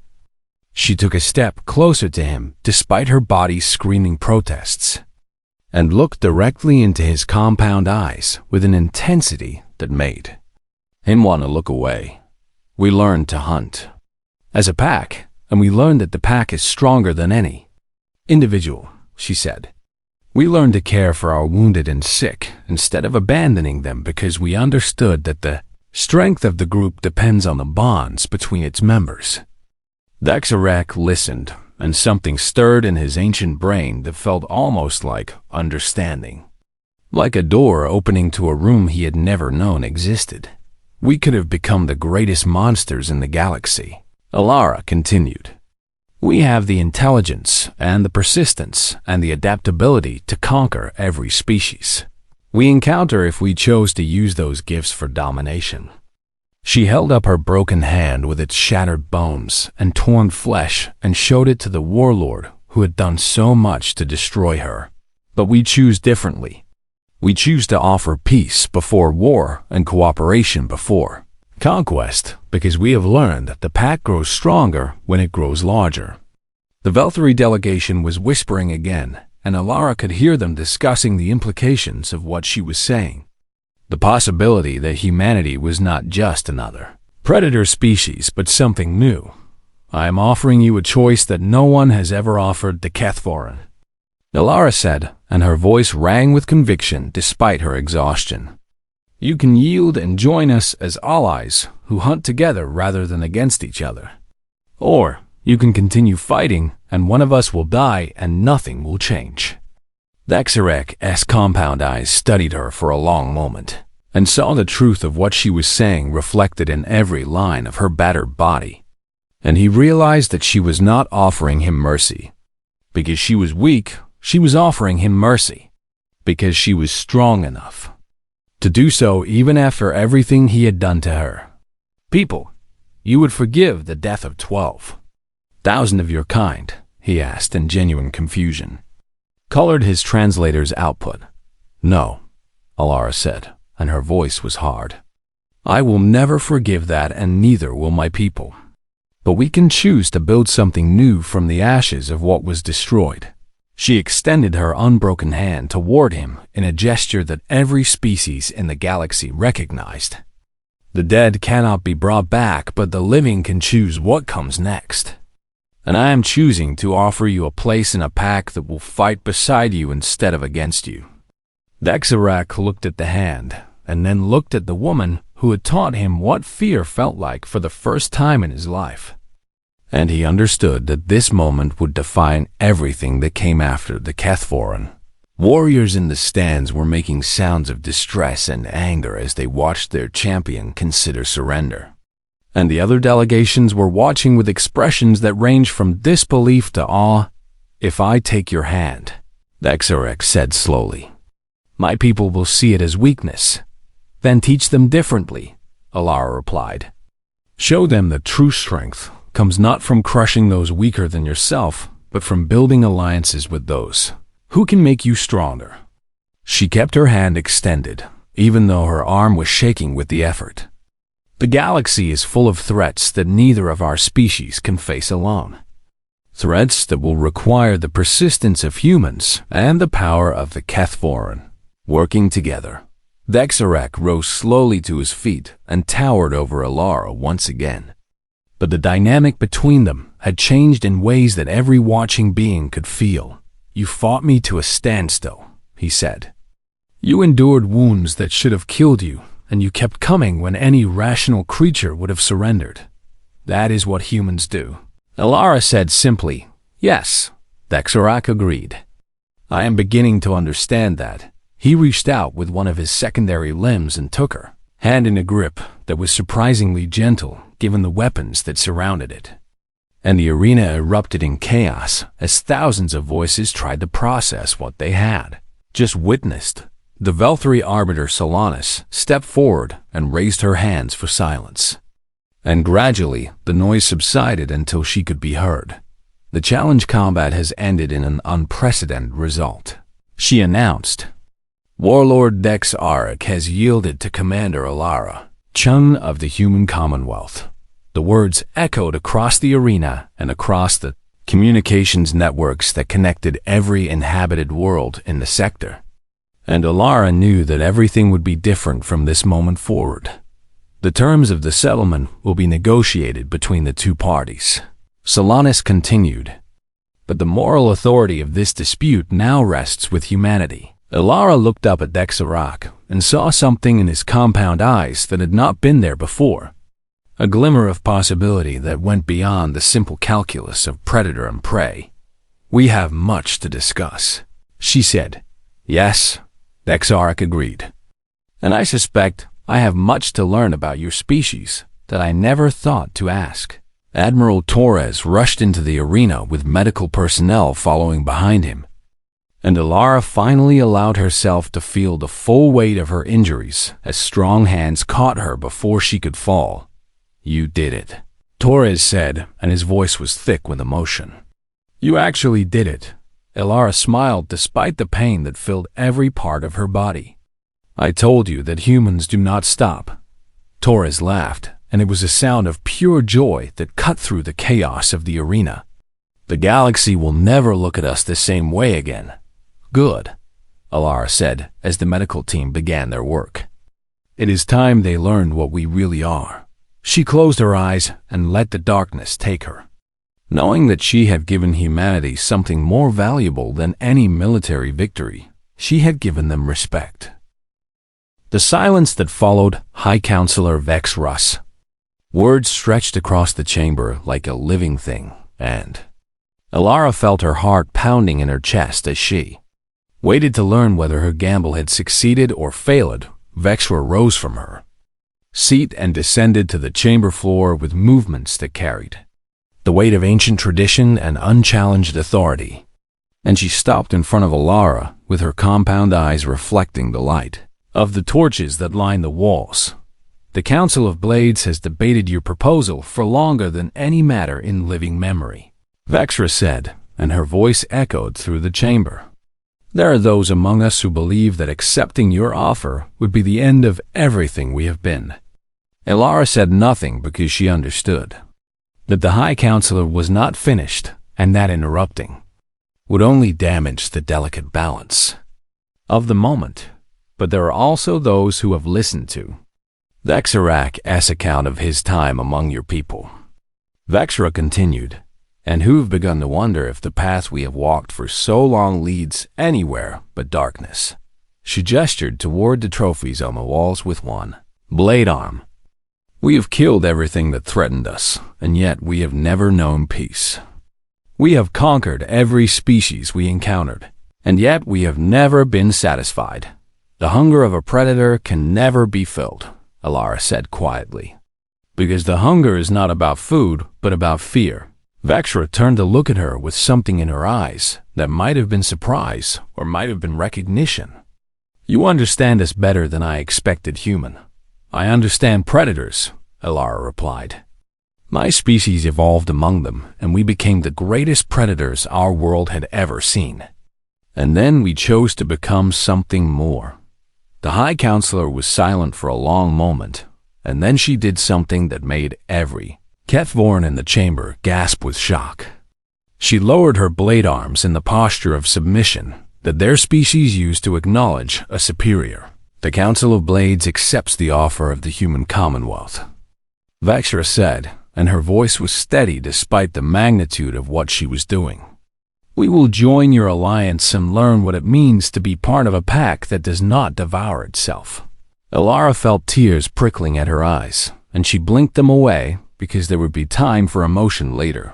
A: She took a step closer to him, despite her body's screaming protests, and looked directly into his compound eyes with an intensity that made him want to look away. We learned to hunt as a pack, and we learned that the pack is stronger than any individual, she said. We learned to care for our wounded and sick instead of abandoning them because we understood that the strength of the group depends on the bonds between its members. Dexarek listened, and something stirred in his ancient brain that felt almost like understanding. Like a door opening to a room he had never known existed. We could have become the greatest monsters in the galaxy. Alara continued. We have the intelligence and the persistence and the adaptability to conquer every species we encounter if we chose to use those gifts for domination. She held up her broken hand with its shattered bones and torn flesh and showed it to the warlord who had done so much to destroy her. But we choose differently. We choose to offer peace before war and cooperation before conquest, because we have learned that the pack grows stronger when it grows larger. The Velthari delegation was whispering again, and Alara could hear them discussing the implications of what she was saying. The possibility that humanity was not just another predator species, but something new. I am offering you a choice that no one has ever offered the Kethvoran, Alara said, and her voice rang with conviction despite her exhaustion. You can yield and join us as allies who hunt together rather than against each other. Or you can continue fighting and one of us will die and nothing will change. Dexarek's compound eyes studied her for a long moment and saw the truth of what she was saying reflected in every line of her battered body. And he realized that she was not offering him mercy. Because she was weak, she was offering him mercy. Because she was strong enough to do so even after everything he had done to her. People, you would forgive the death of 12,000 of your kind, he asked in genuine confusion. Colored his translator's output. No, Alara said, and her voice was hard. I will never forgive that, and neither will my people. But we can choose to build something new from the ashes of what was destroyed. She extended her unbroken hand toward him in a gesture that every species in the galaxy recognized. The dead cannot be brought back, but the living can choose what comes next. And I am choosing to offer you a place in a pack that will fight beside you instead of against you. Dexarak looked at the hand, and then looked at the woman who had taught him what fear felt like for the first time in his life. And he understood that this moment would define everything that came after the Kethvoran. Warriors in the stands were making sounds of distress and anger as they watched their champion consider surrender. And the other delegations were watching with expressions that ranged from disbelief to awe. If I take your hand, Dexarek said slowly, my people will see it as weakness. Then teach them differently, Alara replied. Show them that true strength comes not from crushing those weaker than yourself, but from building alliances with those who can make you stronger. She kept her hand extended, even though her arm was shaking with the effort. The galaxy is full of threats that neither of our species can face alone. Threats that will require the persistence of humans and the power of the Kethvoran working together. Dexarek rose slowly to his feet and towered over Alara once again. But the dynamic between them had changed in ways that every watching being could feel. You fought me to a standstill, he said. You endured wounds that should have killed you, and you kept coming when any rational creature would have surrendered. That is what humans do. Alara said simply, yes, Dexarak agreed. I am beginning to understand that. He reached out with one of his secondary limbs and took her hand in a grip that was surprisingly gentle given the weapons that surrounded it. And the arena erupted in chaos as thousands of voices tried to process what they had just witnessed. The Velthari Arbiter Solanas stepped forward and raised her hands for silence. And gradually, the noise subsided until she could be heard. The challenge combat has ended in an unprecedented result, she announced. Warlord Dexarek has yielded to Commander Alara, Chun of the Human Commonwealth. The words echoed across the arena and across the communications networks that connected every inhabited world in the sector. And Alara knew that everything would be different from this moment forward. The terms of the settlement will be negotiated between the two parties. Solanas continued. but the moral authority of this dispute now rests with humanity. Elara looked up at Dexarak and saw something in his compound eyes that had not been there before. A glimmer of possibility that went beyond the simple calculus of predator and prey. "We have much to discuss," she said. "Yes," Dexarak agreed. "And I suspect I have much to learn about your species that I never thought to ask." Admiral Torres rushed into the arena with medical personnel following behind him, and Elara finally allowed herself to feel the full weight of her injuries as strong hands caught her before she could fall. "You did it," Torres said, and his voice was thick with emotion. "You actually did it." Elara smiled despite the pain that filled every part of her body. "I told you that humans do not stop." Torres laughed, and it was a sound of pure joy that cut through the chaos of the arena. "The galaxy will never look at us the same way again." "Good," Elara said as the medical team began their work. "It is time they learned what we really are." She closed her eyes and let the darkness take her, knowing that she had given humanity something more valuable than any military victory. She had given them respect. The silence that followed High Counselor Vex Russ. Words stretched across the chamber like a living thing, and Elara felt her heart pounding in her chest as she waited to learn whether her gamble had succeeded or failed. Vexra rose from her seat and descended to the chamber floor with movements that carried the weight of ancient tradition and unchallenged authority. And she stopped in front of Elara with her compound eyes reflecting the light of the torches that lined the walls. "The Council of Blades has debated your proposal for longer than any matter in living memory," Vexra said, and her voice echoed through the chamber. "There are those among us who believe that accepting your offer would be the end of everything we have been." Elara said nothing because she understood that the High Counselor was not finished, and that interrupting would only damage the delicate balance of the moment. But there are also those who have listened to Vexarak's account of his time among your people, Vexra continued, "and who've begun to wonder if the path we have walked for so long leads anywhere but darkness." She gestured toward the trophies on the walls with one blade arm. "We have killed everything that threatened us, and yet we have never known peace. We have conquered every species we encountered, and yet we have never been satisfied. The hunger of a predator can never be filled," Elara said quietly, "because the hunger is not about food, but about fear." Vexra turned to look at her with something in her eyes that might have been surprise or might have been recognition. "You understand us better than I expected, human." "I understand predators," Elara replied. "My species evolved among them, and we became the greatest predators our world had ever seen. And then we chose to become something more." The High Counselor was silent for a long moment, and then she did something that made every Kethvorn in the chamber gasp with shock. She lowered her blade arms in the posture of submission that their species used to acknowledge a superior. "The Council of Blades accepts the offer of the human commonwealth," Vexra said, and her voice was steady despite the magnitude of what she was doing. "We will join your alliance and learn what it means to be part of a pack that does not devour itself." Elara felt tears prickling at her eyes, and she blinked them away because there would be time for emotion later.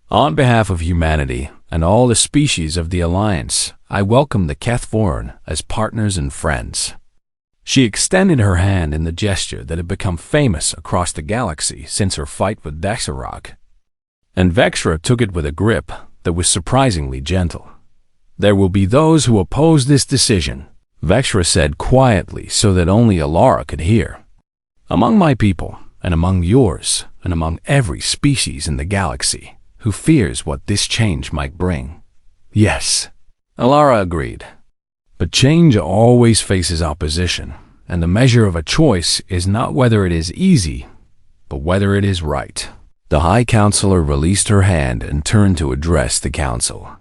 A: "On behalf of humanity and all the species of the Alliance, I welcome the Kethvorn as partners and friends." She extended her hand in the gesture that had become famous across the galaxy since her fight with Dexarak, and Vexra took it with a grip that was surprisingly gentle. "There will be those who oppose this decision," Vexra said quietly so that only Elara could hear. "Among my people, and among yours, and among every species in the galaxy, who fears what this change might bring." "Yes," Elara agreed. "But change always faces opposition, and the measure of a choice is not whether it is easy, but whether it is right." The High Counselor released her hand and turned to address the Council.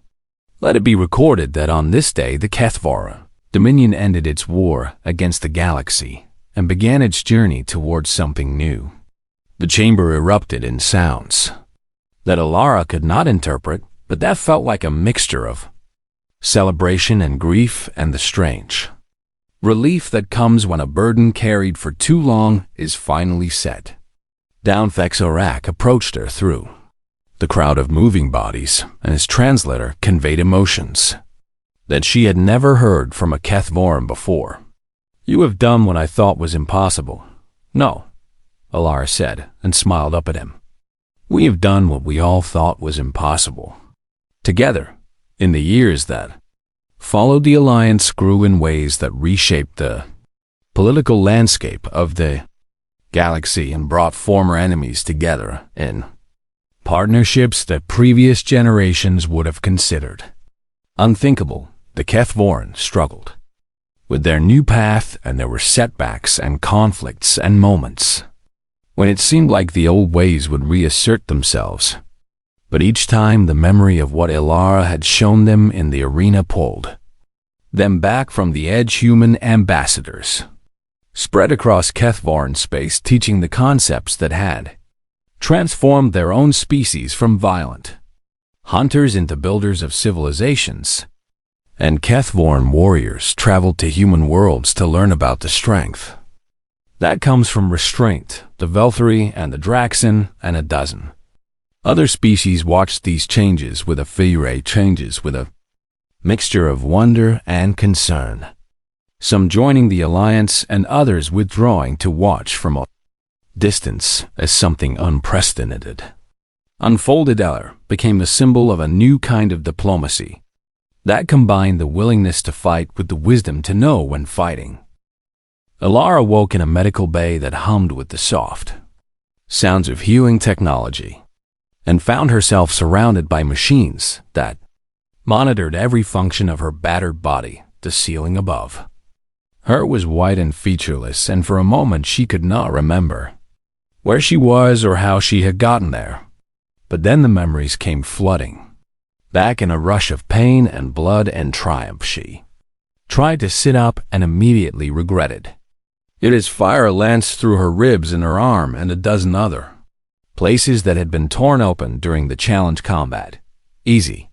A: "Let it be recorded that on this day the Kethvorn Dominion ended its war against the galaxy and began its journey towards something new." The chamber erupted in sounds that Elara could not interpret, but that felt like a mixture of celebration and grief and the strange relief that comes when a burden carried for too long is finally set down. Vexorak approached her through the crowd of moving bodies, and his translator conveyed emotions that she had never heard from a Kethvoran before. "You have done what I thought was impossible." "No," Alara said, and smiled up at him. "We have done what we all thought was impossible. Together, in the years that followed, the Alliance grew in ways that reshaped the political landscape of the galaxy and brought former enemies together in partnerships that previous generations would have considered unthinkable." The Kethvoran struggled with their new path, and there were setbacks and conflicts and moments when it seemed like the old ways would reassert themselves. But each time the memory of what Alara had shown them in the arena pulled them back from the edge. Human ambassadors spread across Kethvoran space, teaching the concepts that had transformed their own species from violent hunters into builders of civilizations. And Kethvoran warriors traveled to human worlds to learn about the strength that comes from restraint. The Velthari and the Draxan and a dozen other species watched these changes with a mixture of wonder and concern, some joining the Alliance and others withdrawing to watch from a distance as something unprecedented unfolded. Eller became a symbol of a new kind of diplomacy that combined the willingness to fight with the wisdom to know when fighting. Alara woke in a medical bay that hummed with the soft sounds of healing technology, and found herself surrounded by machines that monitored every function of her battered body. The ceiling above her was white and featureless, and for a moment she could not remember where she was or how she had gotten there. But then the memories came flooding back in a rush of pain and blood and triumph. She tried to sit up and immediately regretted it as fire lanced through her ribs and her arm and a dozen other places that had been torn open during the challenge combat. "Easy,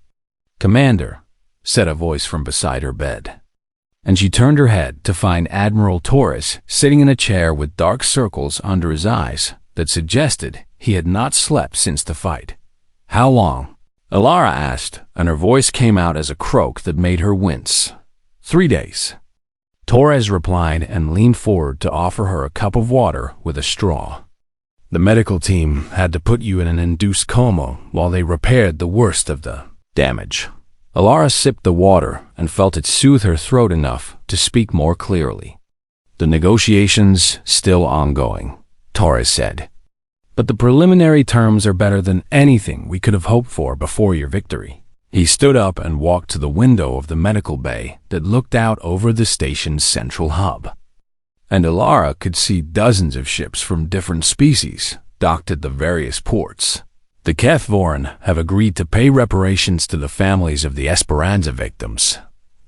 A: Commander," said a voice from beside her bed, and she turned her head to find Admiral Torres sitting in a chair with dark circles under his eyes that suggested he had not slept since the fight. "How long?" Alara asked, and her voice came out as a croak that made her wince. 3 days, Torres replied, and leaned forward to offer her a cup of water with a straw. "The medical team had to put you in an induced coma while they repaired the worst of the damage." Alara sipped the water and felt it soothe her throat enough to speak more clearly. "The negotiations still ongoing," Torres said. "But the preliminary terms are better than anything we could have hoped for before your victory." He stood up and walked to the window of the medical bay that looked out over the station's central hub. And Alara could see dozens of ships from different species docked at the various ports. "The Kethvoran have agreed to pay reparations to the families of the Esperanza victims,"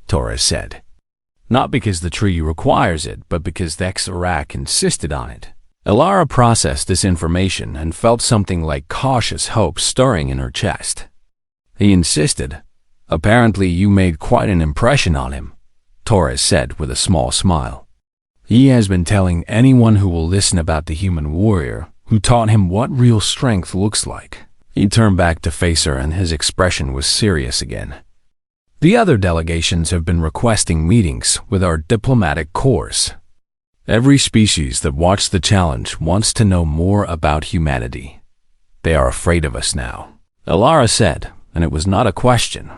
A: Torres said. "Not because the treaty requires it, but because the Vexorak insisted on it." Alara processed this information and felt something like cautious hope stirring in her chest. "He insisted. Apparently you made quite an impression on him," Torres said with a small smile. "He has been telling anyone who will listen about the human warrior who taught him what real strength looks like." He turned back to face her, and his expression was serious again. "The other delegations have been requesting meetings with our diplomatic corps. Every species that watched the challenge wants to know more about humanity. They are afraid of us now," Alara said, and it was not a question.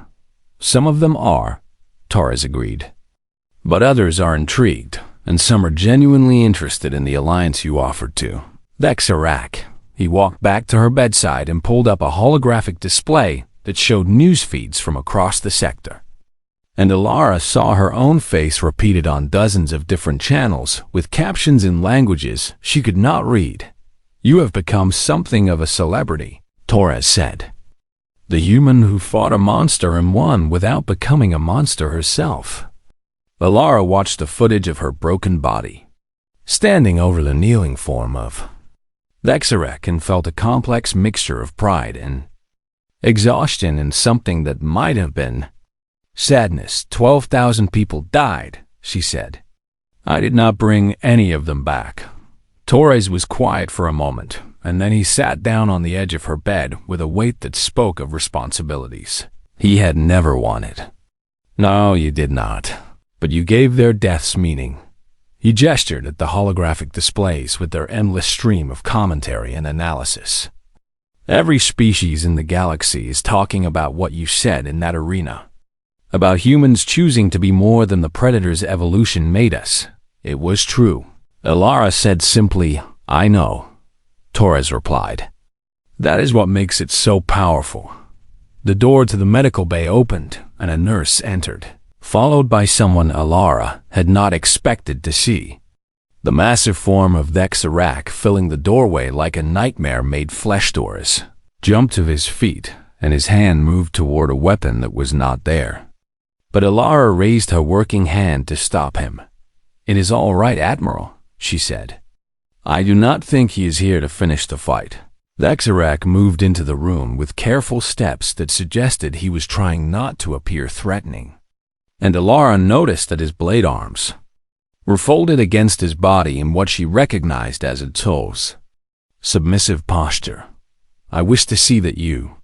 A: "Some of them are," Torres agreed. "But others are intrigued, and some are genuinely interested in the alliance you offered to Vexorak." He walked back to her bedside and pulled up a holographic display that showed news feeds from across the sector. And Alara saw her own face repeated on dozens of different channels with captions in languages she could not read. "You have become something of a celebrity," Torres said. "The human who fought a monster and won without becoming a monster herself." Alara watched the footage of her broken body, standing over the kneeling form of Vexorak, and felt a complex mixture of pride and exhaustion, and something that might have been sadness. 12,000 people died, she said. I did not bring any of them back. Torres was quiet for a moment, and then he sat down on the edge of her bed with a weight that spoke of responsibilities he had never wanted. No, you did not, but you gave their deaths meaning. He gestured at the holographic displays with their endless stream of commentary and analysis. Every species in the galaxy is talking about what you said in that arena. About humans choosing to be more than the predators evolution made us. It was true. Elara said simply, I know. Torres replied. That is what makes it so powerful. The door to the medical bay opened, and a nurse entered, followed by someone Elara had not expected to see. The massive form of Dexarak filling the doorway like a nightmare-made flesh doors, jumped to his feet, and his hand moved toward a weapon that was not there. But Elara raised her working hand to stop him. It is all right, Admiral, she said. I do not think he is here to finish the fight. Dexarak moved into the room with careful steps that suggested he was trying not to appear threatening. And Elara noticed that his blade arms were folded against his body in what she recognized as a toes. Submissive posture. I wish to see that you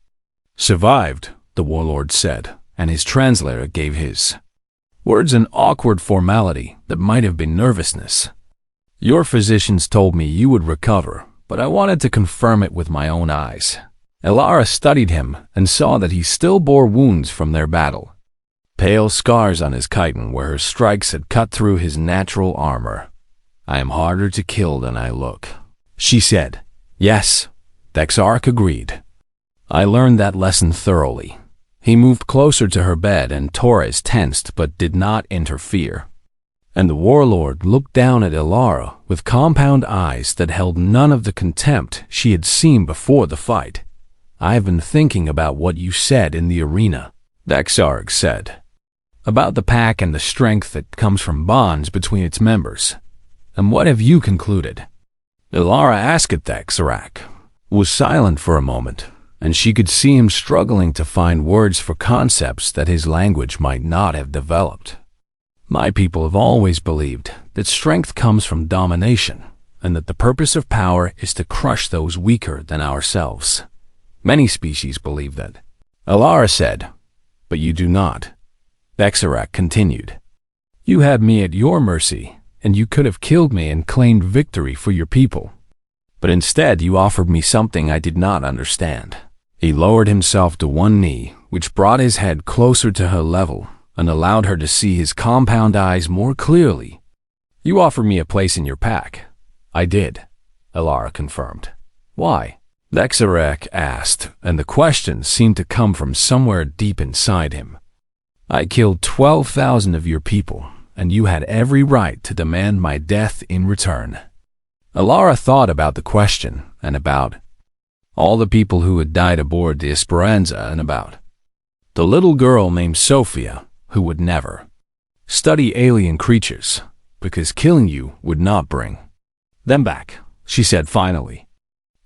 A: survived, the warlord said, and his translator gave his words an awkward formality that might have been nervousness. Your physicians told me you would recover, but I wanted to confirm it with my own eyes. Elara studied him and saw that he still bore wounds from their battle. Pale scars on his chitin where her strikes had cut through his natural armor. I am harder to kill than I look, she said. Yes, Dexark agreed. I learned that lesson thoroughly. He moved closer to her bed and Torres tensed but did not interfere. And the warlord looked down at Elara with compound eyes that held none of the contempt she had seen before the fight. I have been thinking about what you said in the arena, Dexark said. About the pack and the strength that comes from bonds between its members. And what have you concluded? Elara asked at Dexark, was silent for a moment, and she could see him struggling to find words for concepts that his language might not have developed. My people have always believed that strength comes from domination, and that the purpose of power is to crush those weaker than ourselves. Many species believe that. Elara said, but you do not. Dexarak continued. You had me at your mercy, and you could have killed me and claimed victory for your people. But instead you offered me something I did not understand. He lowered himself to one knee, which brought his head closer to her level and allowed her to see his compound eyes more clearly. You offered me a place in your pack. I did, Elara confirmed. Why? Dexarak asked, and the question seemed to come from somewhere deep inside him. I killed 12,000 of your people, and you had every right to demand my death in return. Elara thought about the question, and about all the people who had died aboard the Esperanza, and about the little girl named Sophia, who would never study alien creatures, because killing you would not bring them back, she said finally.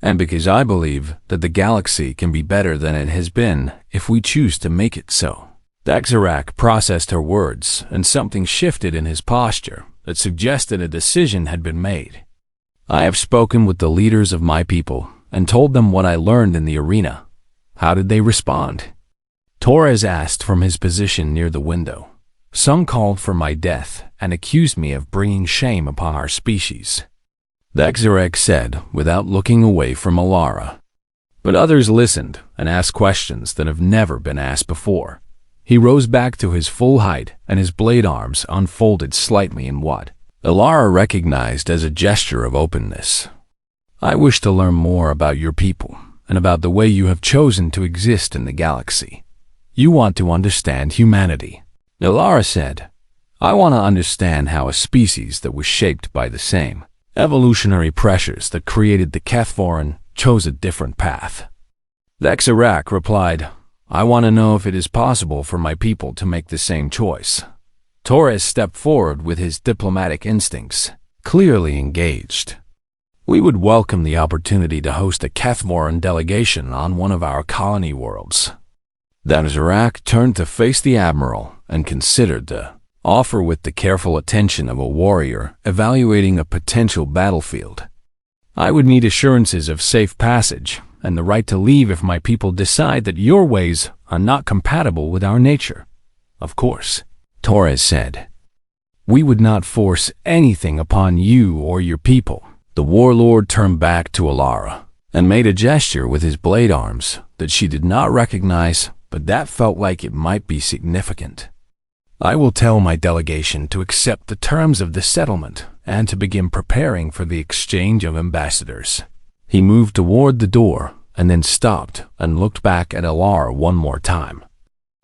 A: And because I believe that the galaxy can be better than it has been if we choose to make it so. Dexarak processed her words, and something shifted in his posture that suggested a decision had been made. I have spoken with the leaders of my people and told them what I learned in the arena. How did they respond? Torres asked from his position near the window. Some called for my death and accused me of bringing shame upon our species. Dexarak said without looking away from Elara. But others listened and asked questions that have never been asked before. He rose back to his full height, and his blade arms unfolded slightly in what Elara recognized as a gesture of openness. I wish to learn more about your people, and about the way you have chosen to exist in the galaxy. You want to understand humanity. Elara said, I want to understand how a species that was shaped by the same evolutionary pressures that created the Kethvoran chose a different path. Dexarak replied, I want to know if it is possible for my people to make the same choice. Torres stepped forward with his diplomatic instincts, clearly engaged. We would welcome the opportunity to host a Kethvoran delegation on one of our colony worlds. Then Zarak turned to face the Admiral and considered the offer with the careful attention of a warrior evaluating a potential battlefield. I would need assurances of safe passage and the right to leave if my people decide that your ways are not compatible with our nature. Of course, Torres said. We would not force anything upon you or your people. The warlord turned back to Alara and made a gesture with his blade arms that she did not recognize, but that felt like it might be significant. I will tell my delegation to accept the terms of the settlement and to begin preparing for the exchange of ambassadors. He moved toward the door and then stopped and looked back at Alara one more time.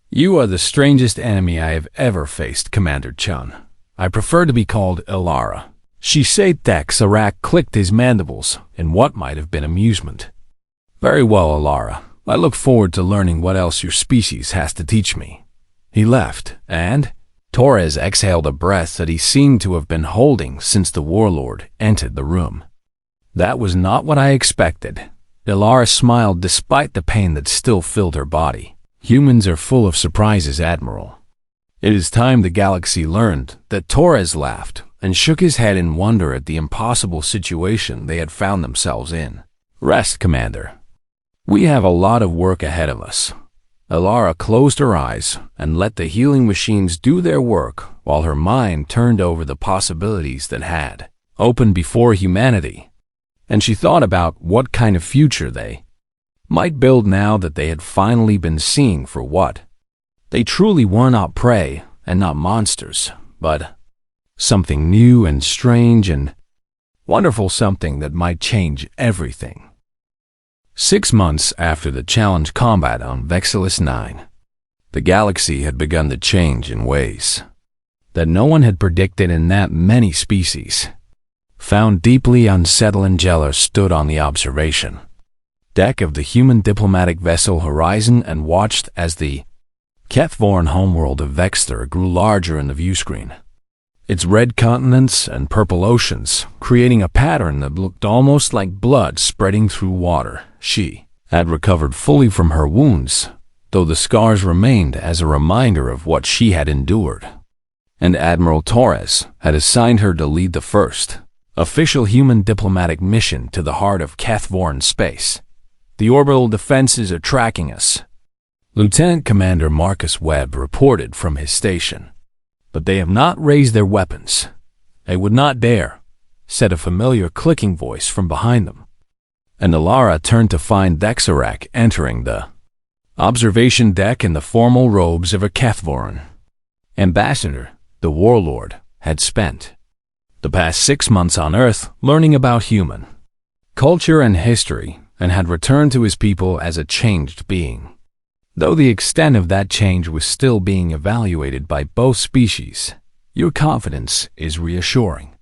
A: You are the strangest enemy I have ever faced, Commander Chun. I prefer to be called Alara. She said that Zarak clicked his mandibles in what might have been amusement. Very well, Alara. I look forward to learning what else your species has to teach me. He left, and Torres exhaled a breath that he seemed to have been holding since the warlord entered the room. That was not what I expected. Alara smiled despite the pain that still filled her body. Humans are full of surprises, Admiral. It is time the galaxy learned that. Torres laughed and shook his head in wonder at the impossible situation they had found themselves in. Rest, Commander. We have a lot of work ahead of us. Alara closed her eyes and let the healing machines do their work while her mind turned over the possibilities that had opened before humanity. And she thought about what kind of future they might build now that they had finally been seeing for what they truly were: not prey and not monsters, but something new and strange and wonderful, something that might change everything. 6 months after the challenge combat on Vexillus 9, the galaxy had begun to change in ways that no one had predicted, in that many species found deeply unsettled. Angela stood on the observation deck of the human diplomatic vessel Horizon and watched as the Kethvoran homeworld of Vexter grew larger in the viewscreen, its red continents and purple oceans creating a pattern that looked almost like blood spreading through water. She had recovered fully from her wounds, though the scars remained as a reminder of what she had endured. And Admiral Torres had assigned her to lead the first official human diplomatic mission to the heart of Kethvoran space. The orbital defenses are tracking us, Lieutenant Commander Marcus Webb reported from his station. But they have not raised their weapons. They would not dare, said a familiar clicking voice from behind them. And Alara turned to find Zarak entering the observation deck in the formal robes of a Kethvoran ambassador. The warlord had spent the past 6 months on Earth learning about human culture and history, and had returned to his people as a changed being. Though the extent of that change was still being evaluated by both species, your confidence is reassuring,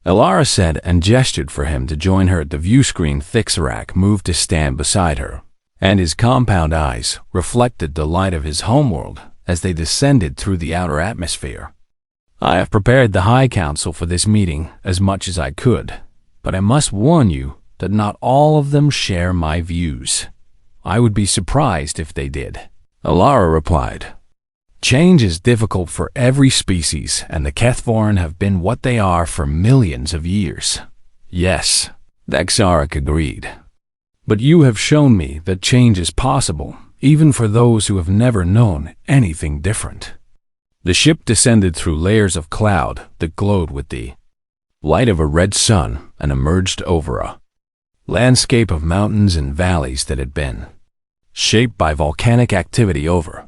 A: Alara said and gestured for him to join her at the viewscreen. Zarak moved to stand beside her, and his compound eyes reflected the light of his homeworld as they descended through the outer atmosphere. I have prepared the High Council for this meeting as much as I could, but I must warn you that not all of them share my views. I would be surprised if they did, Alara replied. Change is difficult for every species, and the Kethvoran have been what they are for millions of years. Yes, Zarak agreed. But you have shown me that change is possible, even for those who have never known anything different. The ship descended through layers of cloud that glowed with the light of a red sun and emerged over a landscape of mountains and valleys that had been shaped by volcanic activity over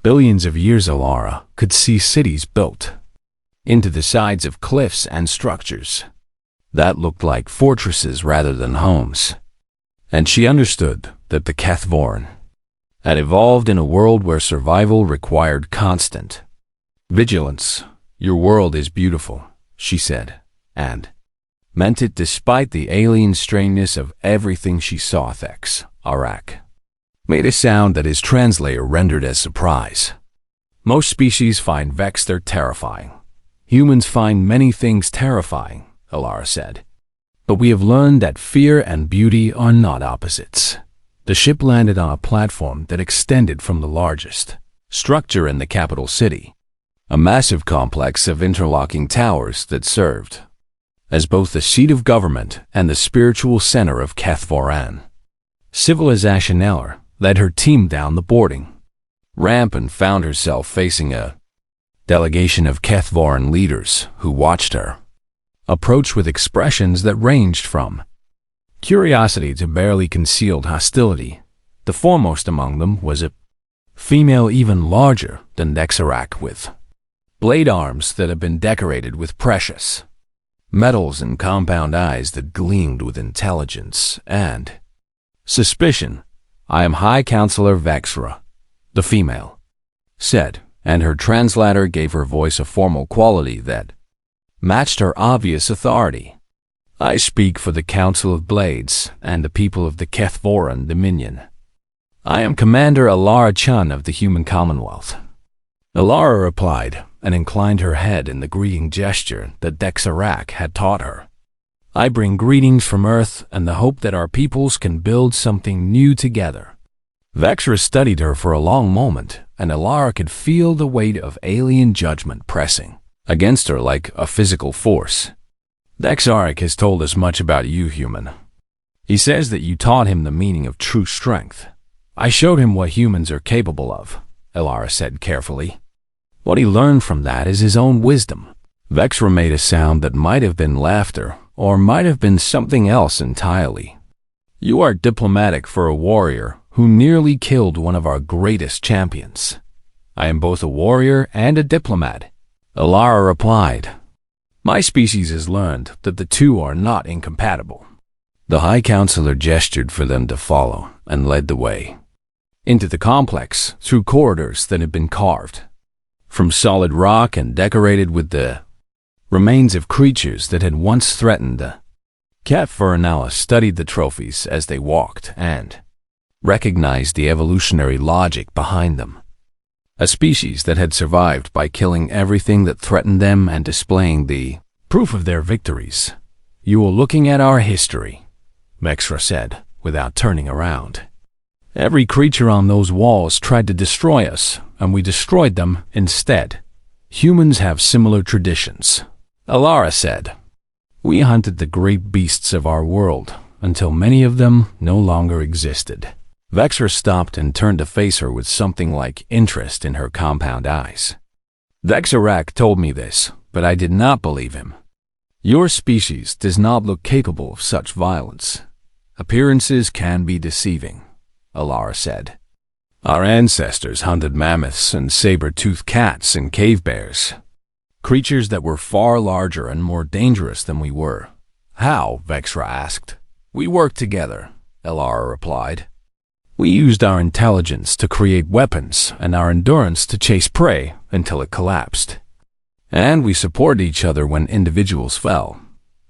A: billions of years. Alara could see cities built into the sides of cliffs and structures that looked like fortresses rather than homes. And she understood that the Kethvoran had evolved in a world where survival required constant vigilance. Your world is beautiful, she said, and meant it despite the alien strangeness of everything she saw. Zarak made a sound that his translator rendered as surprise. Most species find Vexter terrifying. Humans find many things terrifying, Alara said. But we have learned that fear and beauty are not opposites. The ship landed on a platform that extended from the largest structure in the capital city, a massive complex of interlocking towers that served as both the seat of government and the spiritual center of Kethvoran. Civilization Eller led her team down the boarding ramp and found herself facing a delegation of Kethvoran leaders who watched her approach with expressions that ranged from curiosity to barely concealed hostility. The foremost among them was a female even larger than Dexarak, with blade arms that had been decorated with precious metals and compound eyes that gleamed with intelligence and suspicion. "I am High Counselor Vexra," the female said, and her translator gave her voice a formal quality that matched her obvious authority. "I speak for the Council of Blades and the people of the Kethvoran Dominion. I am Commander Alara Chun of the Human Commonwealth." Alara replied and inclined her head in the greeting gesture that Dexarak had taught her. "I bring greetings from Earth and the hope that our peoples can build something new together." Vexra studied her for a long moment, and Alara could feel the weight of alien judgment pressing against her like a physical force. "Dexarak has told us much about you, human. He says that you taught him the meaning of true strength." "I showed him what humans are capable of," Alara said carefully. "What he learned from that is his own wisdom." Vexra made a sound that might have been laughter, or might have been something else entirely. "You are diplomatic for a warrior who nearly killed one of our greatest champions." "I am both a warrior and a diplomat," Alara replied. "My species has learned that the two are not incompatible." The High Counselor gestured for them to follow and led the way into the complex through corridors that had been carved from solid rock and decorated with the remains of creatures that had once threatened the Kethvoran. Studied the trophies as they walked and recognized the evolutionary logic behind them. A species that had survived by killing everything that threatened them and displaying the proof of their victories. "You are looking at our history," Vexra said, without turning around. "Every creature on those walls tried to destroy us, and we destroyed them instead. Humans have similar traditions," Alara said. "We hunted the great beasts of our world until many of them no longer existed." Vexra stopped and turned to face her with something like interest in her compound eyes. "Dexarak told me this, but I did not believe him. Your species does not look capable of such violence. Appearances can be deceiving," Alara said. "Our ancestors hunted mammoths and saber-toothed cats and cave bears, creatures that were far larger and more dangerous than we were." "How?" Vexra asked. "We worked together," Alara replied. "We used our intelligence to create weapons and our endurance to chase prey until it collapsed. And we supported each other when individuals fell."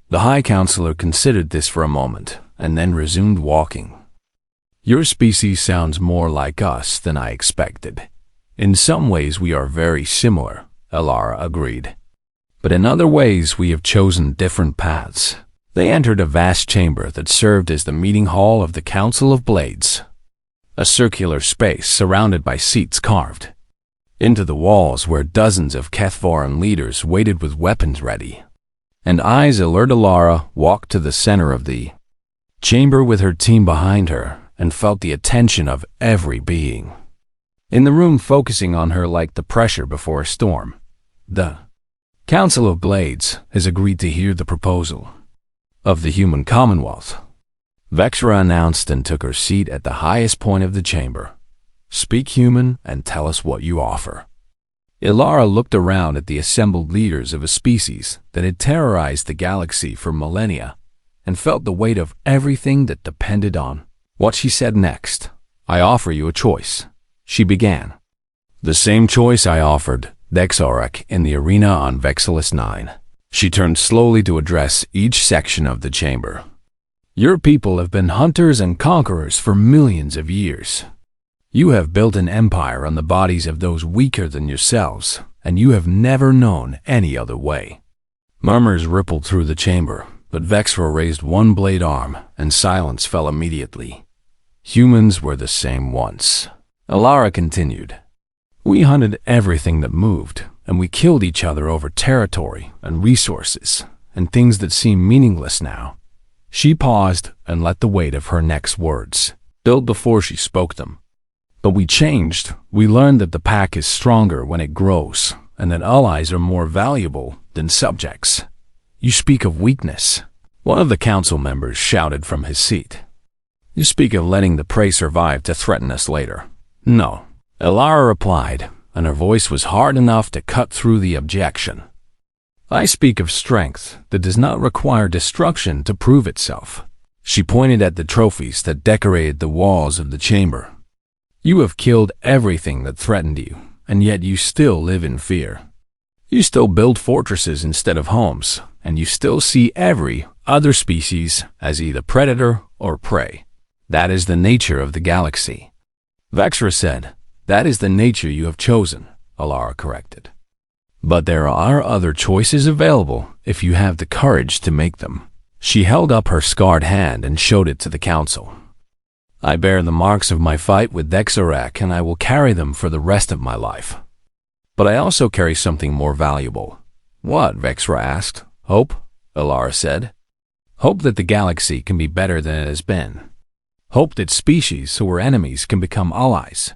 A: The High Counselor considered this for a moment and then resumed walking. "Your species sounds more like us than I expected. In some ways we are very similar," Alara agreed. "But in other ways we have chosen different paths." They entered a vast chamber that served as the meeting hall of the Council of Blades, a circular space surrounded by seats carved into the walls where dozens of Kethvoran leaders waited with weapons ready. And eyes alert, Alara walked to the center of the chamber with her team behind her and felt the attention of every being in the room focusing on her like the pressure before a storm. "The Council of Blades has agreed to hear the proposal of the Human Commonwealth," Vexra announced and took her seat at the highest point of the chamber. "Speak, human, and tell us what you offer." Alara looked around at the assembled leaders of a species that had terrorized the galaxy for millennia and felt the weight of everything that depended on what she said next. "I offer you a choice," she began. "The same choice I offered Dexarak in the arena on Vexilus 9. She turned slowly to address each section of the chamber. "Your people have been hunters and conquerors for millions of years. You have built an empire on the bodies of those weaker than yourselves, and you have never known any other way." Murmurs rippled through the chamber, but Vexra raised one blade arm, and silence fell immediately. Humans were the same once. Alara continued. We hunted everything that moved, and we killed each other over territory and resources, and things that seem meaningless now. She paused and let the weight of her next words build before she spoke them. But we changed. We learned that the pack is stronger when it grows, and that allies are more valuable than subjects. You speak of weakness. One of the council members shouted from his seat. You speak of letting the prey survive to threaten us later. No, Alara replied, and her voice was hard enough to cut through the objection. I speak of strength that does not require destruction to prove itself. She pointed at the trophies that decorated the walls of the chamber. You have killed everything that threatened you, and yet you still live in fear. You still build fortresses instead of homes, and you still see every other species as either predator or prey. That is the nature of the galaxy. Vexra said, That is the nature you have chosen, Alara corrected. But there are other choices available if you have the courage to make them. She held up her scarred hand and showed it to the council. I bear the marks of my fight with Dexarak, and I will carry them for the rest of my life. But I also carry something more valuable. What? Vexra asked. Hope, Alara said. Hope that the galaxy can be better than it has been. Hope that species who were enemies can become allies.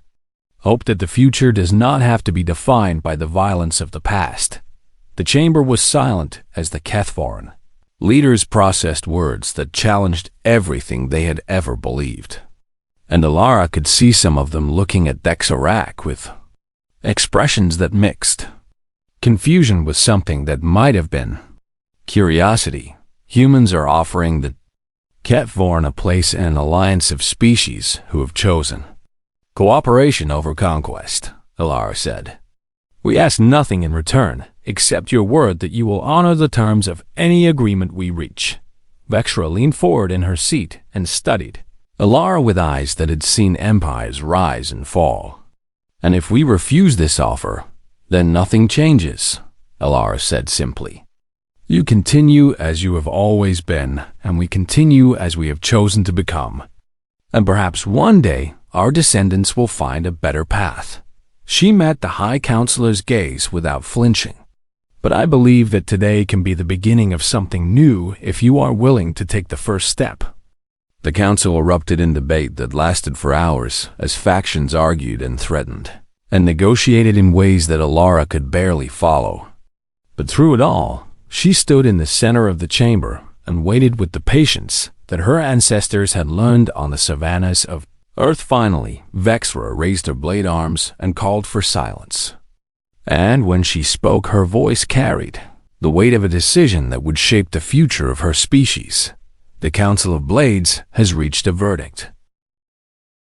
A: Hope that the future does not have to be defined by the violence of the past. The chamber was silent as the Kethvaran. Leaders processed words that challenged everything they had ever believed. And Alara could see some of them looking at Dexarak with expressions that mixed. Confusion was something that might have been. Curiosity. Humans are offering the Kethvaran a place in an alliance of species who have chosen. Cooperation over conquest, Alara said. We ask nothing in return, except your word that you will honor the terms of any agreement we reach. Vexra leaned forward in her seat and studied Alara with eyes that had seen empires rise and fall. And if we refuse this offer, then nothing changes, Alara said simply. You continue as you have always been, and we continue as we have chosen to become. And perhaps one day our descendants will find a better path. She met the High Counselor's gaze without flinching. But I believe that today can be the beginning of something new if you are willing to take the first step. The council erupted in debate that lasted for hours as factions argued and threatened, and negotiated in ways that Alara could barely follow. But through it all, she stood in the center of the chamber and waited with the patience that her ancestors had learned on the savannas of Earth. Finally, Vexra raised her blade arms and called for silence. And when she spoke, her voice carried the weight of a decision that would shape the future of her species. The Council of Blades has reached a verdict.